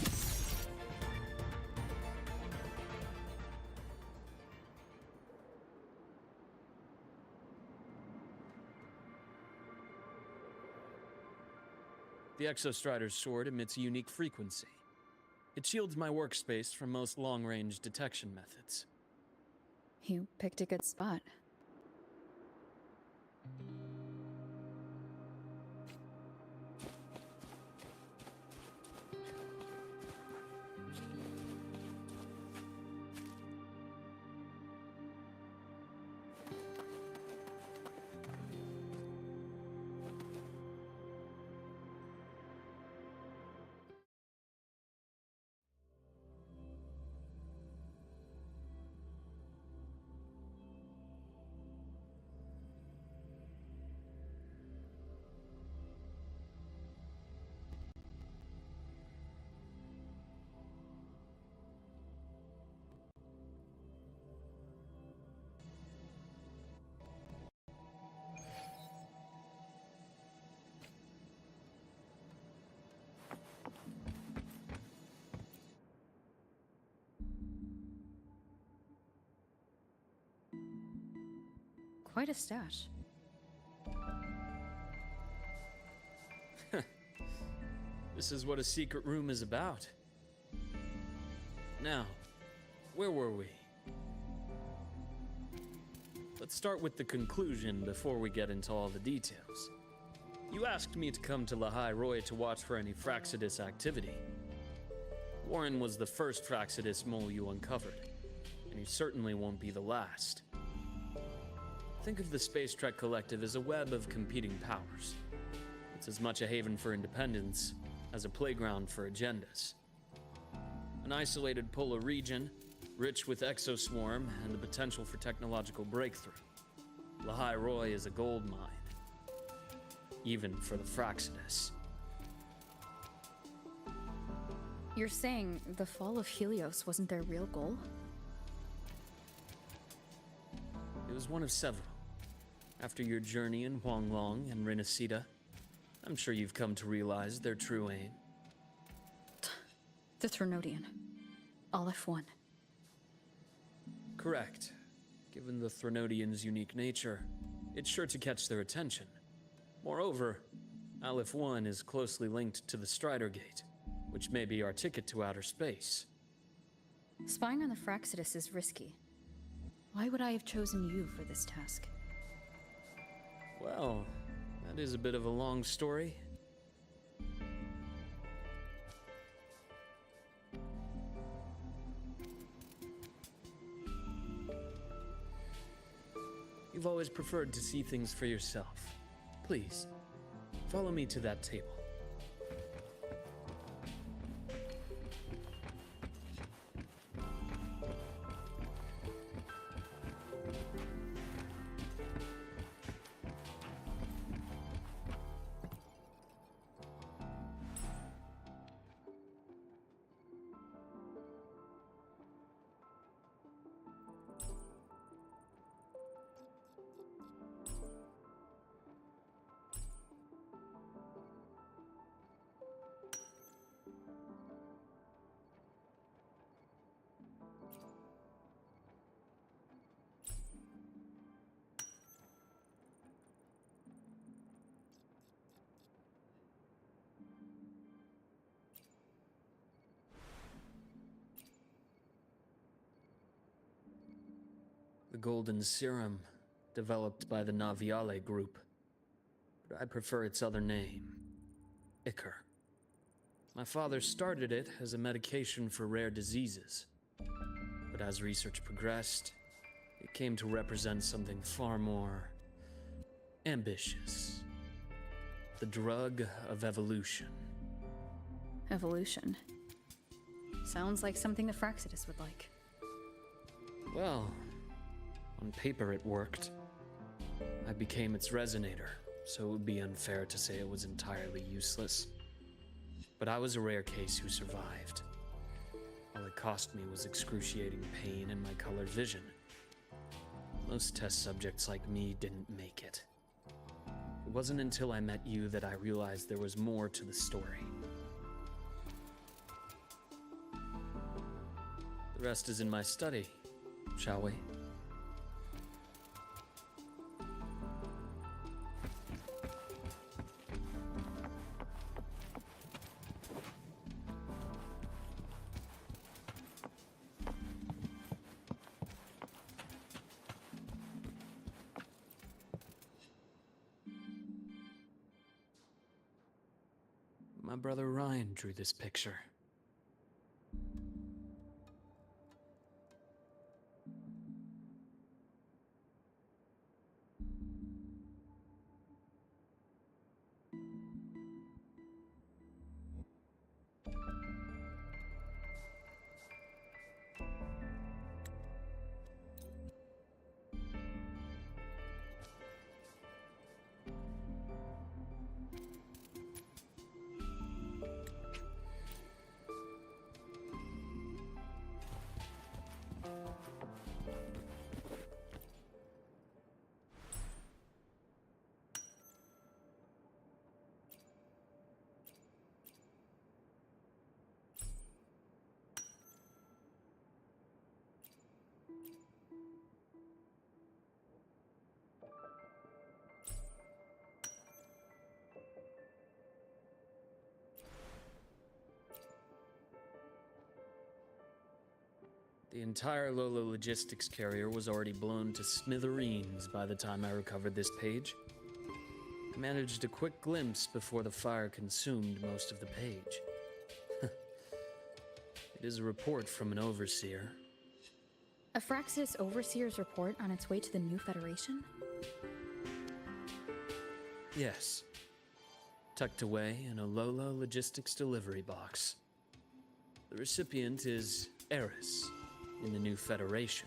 The Exostrider's sword emits a unique frequency. It shields my workspace from most long-range detection methods. You picked a good spot. Quite a stash. This is what a secret room is about. Now, where were we? Let's start with the conclusion before we get into all the details. You asked me to come to Lahai Roy to watch for any Fraxidus activity. Warren was the first Fraxidus mole you uncovered, and he certainly won't be the last. Think of the Space Trek Collective as a web of competing powers. It's as much a haven for independence as a playground for agendas. An isolated polar region, rich with exoswarm and the potential for technological breakthrough. Lahai Roy is a gold mine, even for the Fraxidus. You're saying the fall of Helios wasn't their real goal? It was one of several. After your journey in Huanglong and Renacida, I'm sure you've come to realize their true aim. The Trinodian. Aleph 1. Correct. Given the Trinodian's unique nature, it's sure to catch their attention. Moreover, Aleph 1 is closely linked to the Strider Gate, which may be our ticket to outer space. Spying on the Fraxidus is risky. Why would I have chosen you for this task? Well, that is a bit of a long story. You've always preferred to see things for yourself. Please, follow me to that table. The golden serum, developed by the Naviale group. But I prefer its other name, Ichor. My father started it as a medication for rare diseases. But as research progressed, it came to represent something far more ambitious. The drug of evolution. Evolution. Sounds like something the Fraxidus would like. Well, on paper it worked. I became its resonator, so it would be unfair to say it was entirely useless. But I was a rare case who survived. All it cost me was excruciating pain and my colored vision. Most test subjects like me didn't make it. It wasn't until I met you that I realized there was more to the story. The rest is in my study, shall we? My brother Ryan drew this picture. The entire Lola logistics carrier was already blown to smithereens by the time I recovered this page. I managed a quick glimpse before the fire consumed most of the page. It is a report from an overseer. A Fraxis Overseer's report on its way to the new Federation? Yes. Tucked away in a Lola logistics delivery box. The recipient is Eris in the new Federation.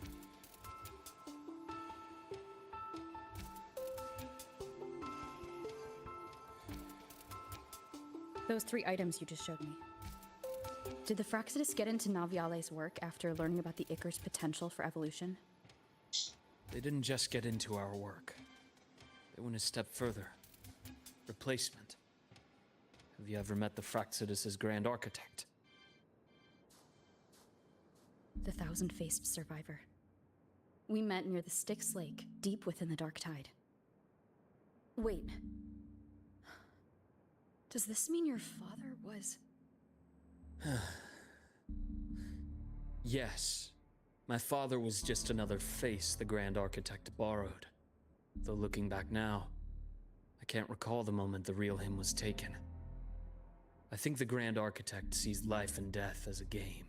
Those 3 items you just showed me. Did the Fraxidus get into Naviale's work after learning about the Icar's potential for evolution? They didn't just get into our work. They went a step further. Replacement. Have you ever met the Fraxidus' Grand Architect? The thousand-faced survivor. We met near the Styx Lake, deep within the Dark Tide. Wait. Does this mean your father was... Yes. My father was just another face the Grand Architect borrowed. Though looking back now, I can't recall the moment the real him was taken. I think the Grand Architect sees life and death as a game.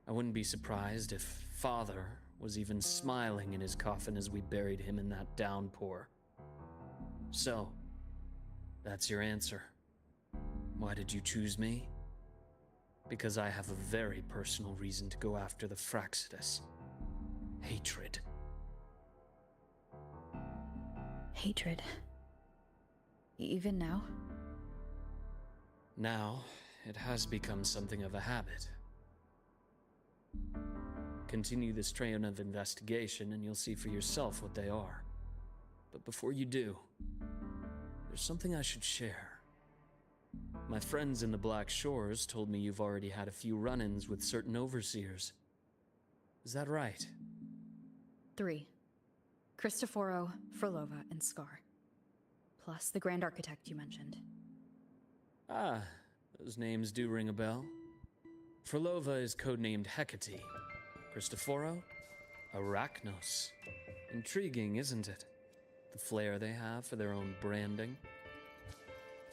I wouldn't be surprised if Father was even smiling in his coffin as we buried him in that downpour. So, that's your answer. Why did you choose me? Because I have a very personal reason to go after the Fraxidus. Hatred. Hatred. Even now? Now, it has become something of a habit. Continue this train of investigation and you'll see for yourself what they are. But before you do, there's something I should share. My friends in the Black Shores told me you've already had a few run-ins with certain overseers. Is that right? 3. Cristoforo, Frolova, and Scar. Plus the Grand Architect you mentioned. Ah, those names do ring a bell. Frolova is codenamed Hecate. Cristoforo? Arachnos. Intriguing, isn't it? The flair they have for their own branding.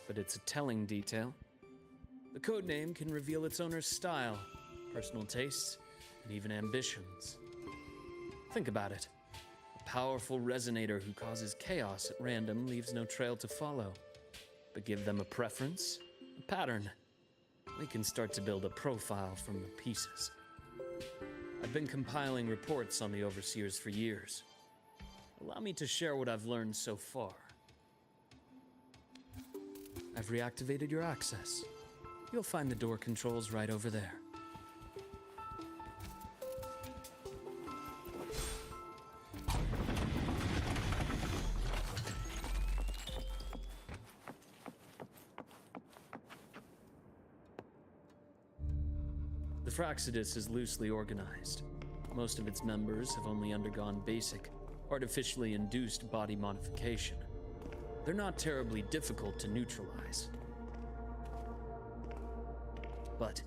But it's a telling detail. The codename can reveal its owner's style, personal tastes, and even ambitions. Think about it. A powerful resonator who causes chaos at random leaves no trail to follow. But give them a preference, a pattern. We can start to build a profile from the pieces. I've been compiling reports on the Overseers for years. Allow me to share what I've learned so far. I've reactivated your access. You'll find the door controls right over there. The Fraxidus is loosely organized. Most of its members have only undergone basic, artificially induced body modification. They're not terribly difficult to neutralize. But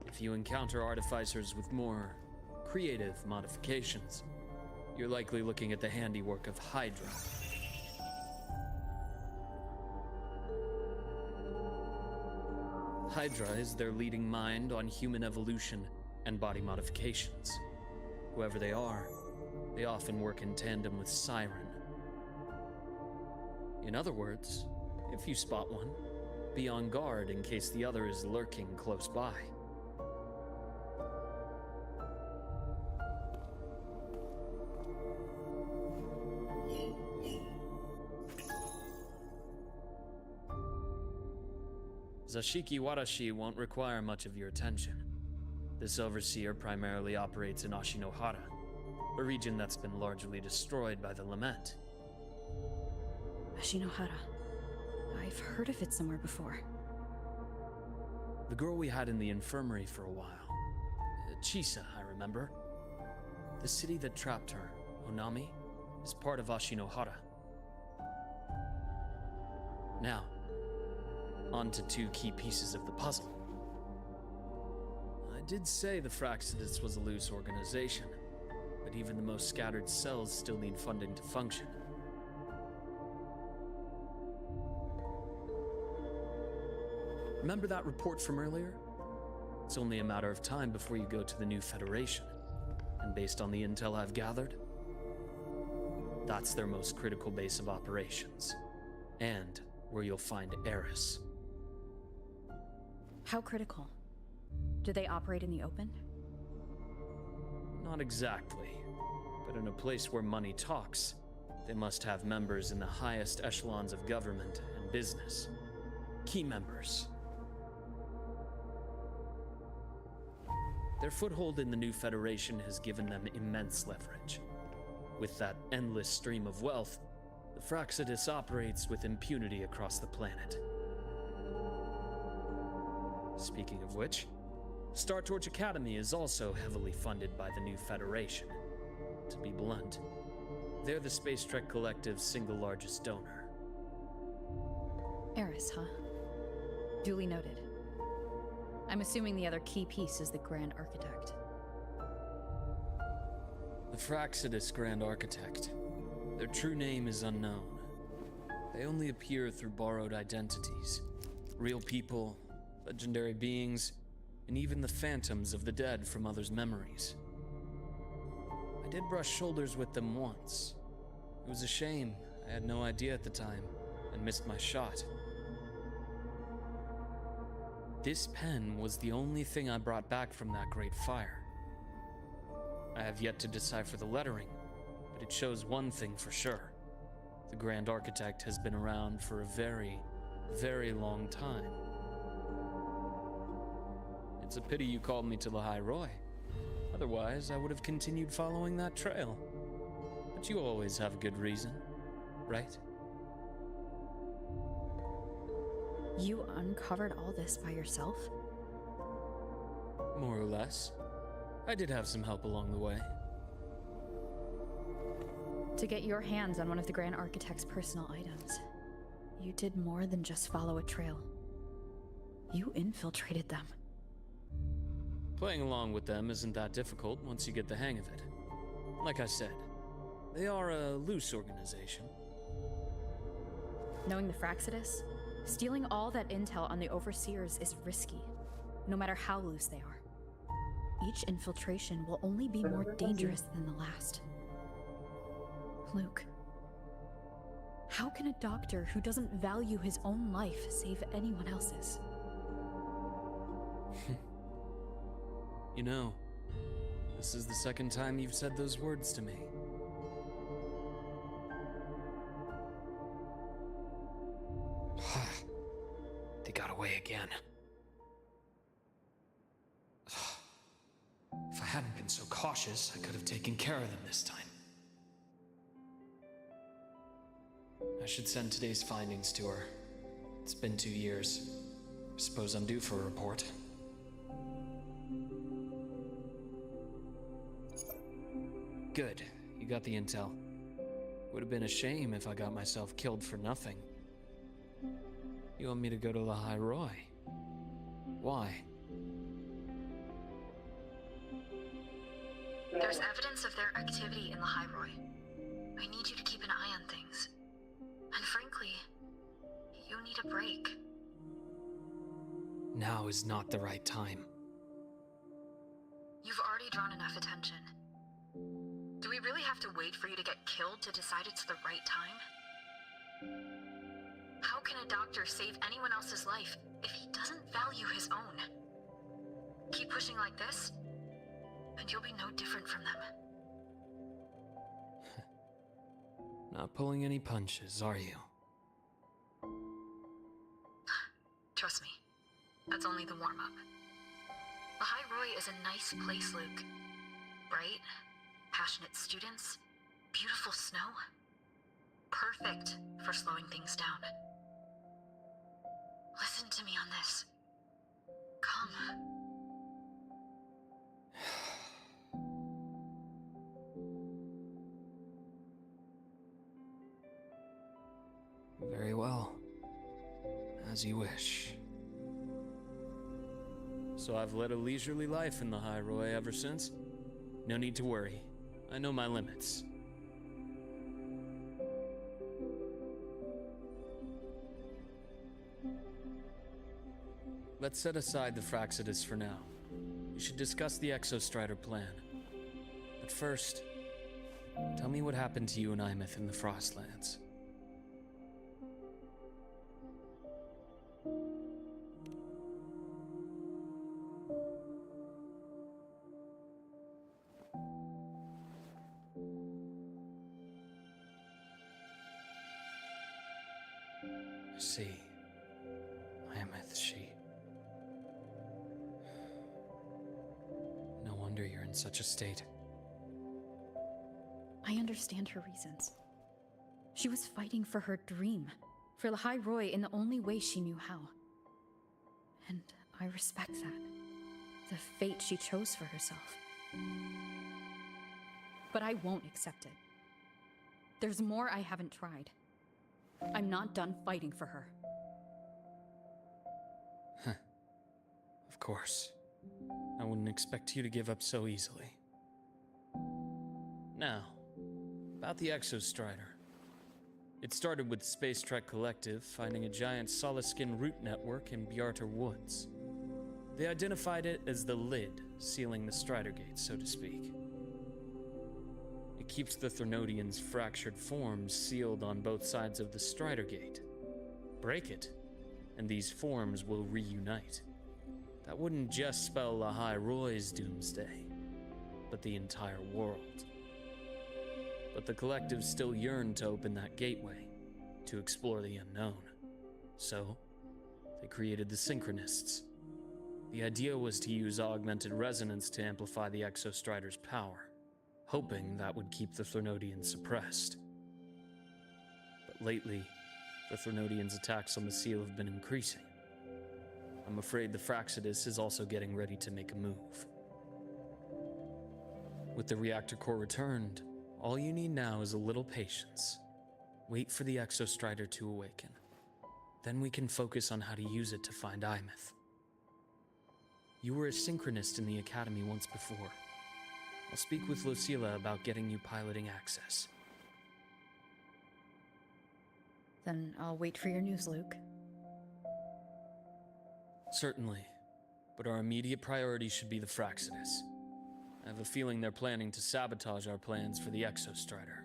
if you encounter artificers with more creative modifications, you're likely looking at the handiwork of Hydra. Hydra is their leading mind on human evolution and body modifications. Whoever they are, they often work in tandem with Siren. In other words, if you spot one, be on guard in case the other is lurking close by. Zashiki Warashi won't require much of your attention. This overseer primarily operates in Ashinohara, a region that's been largely destroyed by the Lament. Ashinohara. I've heard of it somewhere before. The girl we had in the infirmary for a while. Chisa, I remember. The city that trapped her, Onami, is part of Ashinohara. Now, on to two key pieces of the puzzle. I did say the Fraxidus was a loose organization, but even the most scattered cells still need funding to function. Remember that report from earlier? It's only a matter of time before you go to the new Federation, and based on the intel I've gathered, that's their most critical base of operations, and where you'll find Eris. How critical? Do they operate in the open? Not exactly, but in a place where money talks, they must have members in the highest echelons of government and business. Key members. Their foothold in the new Federation has given them immense leverage. With that endless stream of wealth, the Fraxidus operates with impunity across the planet. Speaking of which, Star Torch Academy is also heavily funded by the new Federation. To be blunt, they're the Space Trek Collective's single largest donor. Eris, huh? Duly noted. I'm assuming the other key piece is the Grand Architect. The Fraxidus Grand Architect. Their true name is unknown. They only appear through borrowed identities. Real people, legendary beings, and even the phantoms of the dead from others' memories. I did brush shoulders with them once. It was a shame. I had no idea at the time, and missed my shot. This pen was the only thing I brought back from that great fire. I have yet to decipher the lettering, but it shows one thing for sure. The Grand Architect has been around for a very, very long time. It's a pity you called me to the High Roy. Otherwise, I would have continued following that trail. But you always have a good reason, right? You uncovered all this by yourself? More or less. I did have some help along the way. To get your hands on one of the Grand Architect's personal items, you did more than just follow a trail. You infiltrated them. Playing along with them isn't that difficult once you get the hang of it. Like I said, they are a loose organization. Knowing the Fraxidus, stealing all that intel on the Overseers is risky, no matter how loose they are. Each infiltration will only be more dangerous than the last. Luke, how can a doctor who doesn't value his own life save anyone else's? You know, this is the second time you've said those words to me. They got away again. If I hadn't been so cautious, I could have taken care of them this time. I should send today's findings to her. It's been 2 years. I suppose I'm due for a report. Good. You got the intel. Would have been a shame if I got myself killed for nothing. You want me to go to the High Roy? Why? There's evidence of their activity in the High Roy. I need you to keep an eye on things. And frankly, you need a break. Now is not the right time. You've already drawn enough attention. Do we really have to wait for you to get killed to decide it's the right time? How can a doctor save anyone else's life if he doesn't value his own? Keep pushing like this, and you'll be no different from them. Not pulling any punches, are you? Trust me, that's only the warm-up. The High Roy is a nice place, Luke. Bright, passionate students, beautiful snow. Perfect for slowing things down. Listen to me on this. Come. Very well. As you wish. So I've led a leisurely life in the High Roy ever since. No need to worry. I know my limits. Let's set aside the Fraxidus for now. We should discuss the Exostrider plan. But first, tell me what happened to you and Imeth in the Frostlands. I see. Imeth, she... No wonder you're in such a state. I understand her reasons. She was fighting for her dream, for the High Roy in the only way she knew how. And I respect that. The fate she chose for herself. But I won't accept it. There's more I haven't tried. I'm not done fighting for her. Of course. I wouldn't expect you to give up so easily. Now, about the Exostrider. It started with Space Trek Collective finding a giant Solaskin root network in Bjarter Woods. They identified it as the lid, sealing the Strider Gate, so to speak. It keeps the Threnodians' fractured forms sealed on both sides of the Strider Gate. Break it, and these forms will reunite. That wouldn't just spell the High Roy's doomsday, but the entire world. But the Collective still yearned to open that gateway, to explore the unknown. So, they created the Synchronists. The idea was to use augmented resonance to amplify the Exostrider's power, hoping that would keep the Threnodians suppressed. But lately, the Threnodians' attacks on the seal have been increasing. I'm afraid the Fraxidus is also getting ready to make a move. With the reactor core returned, all you need now is a little patience. Wait for the Exostrider to awaken. Then we can focus on how to use it to find Imeth. You were a synchronist in the Academy once before. I'll speak with Lucilla about getting you piloting access. Then I'll wait for your news, Luke. Certainly, but our immediate priority should be the Fraxidus. I have a feeling they're planning to sabotage our plans for the Exostrider.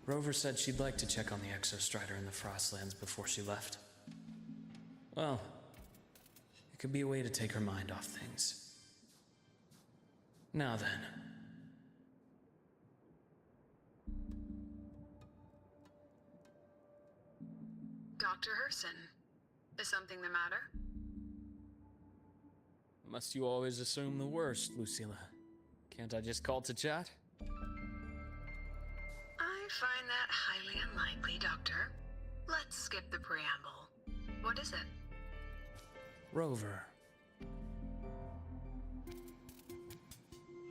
Rover said she'd like to check on the Exostrider in the Frostlands before she left. Well, it could be a way to take her mind off things. Now then. Dr. Herson. Is something the matter? Must you always assume the worst, Lucilla? Can't I just call to chat? I find that highly unlikely, Doctor. Let's skip the preamble. What is it? Rover.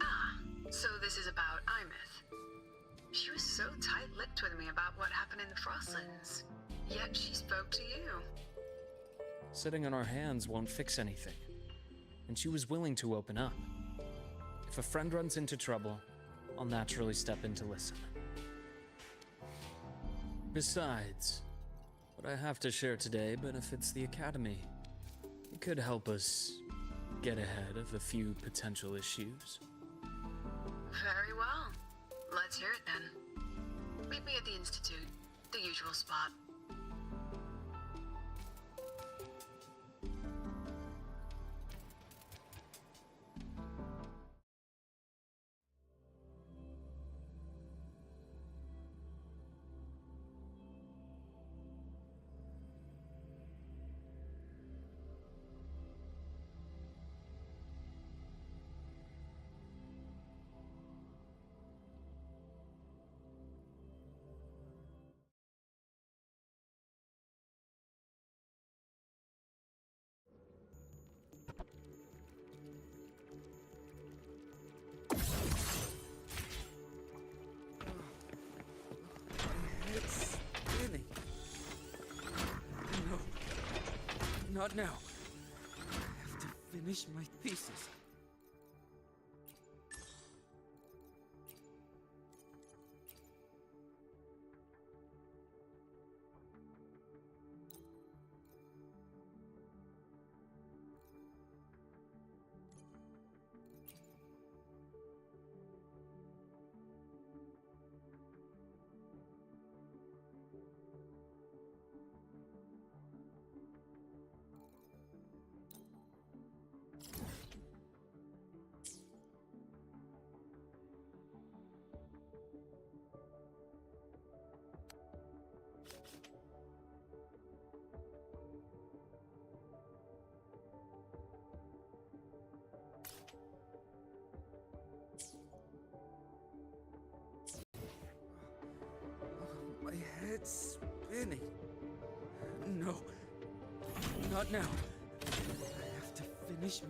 Ah, so this is about Imeth. She was so tight-lipped with me about what happened in the Frostlands. Yet she spoke to you. Sitting on our hands won't fix anything. And she was willing to open up. If a friend runs into trouble, I'll naturally step in to listen. Besides, what I have to share today benefits the Academy. It could help us get ahead of a few potential issues. Very well. Let's hear it then. Meet me at the Institute, the usual spot. It's spinning. No. Not now. I have to finish my thesis. My head's spinning. No. Not now. I have to finish my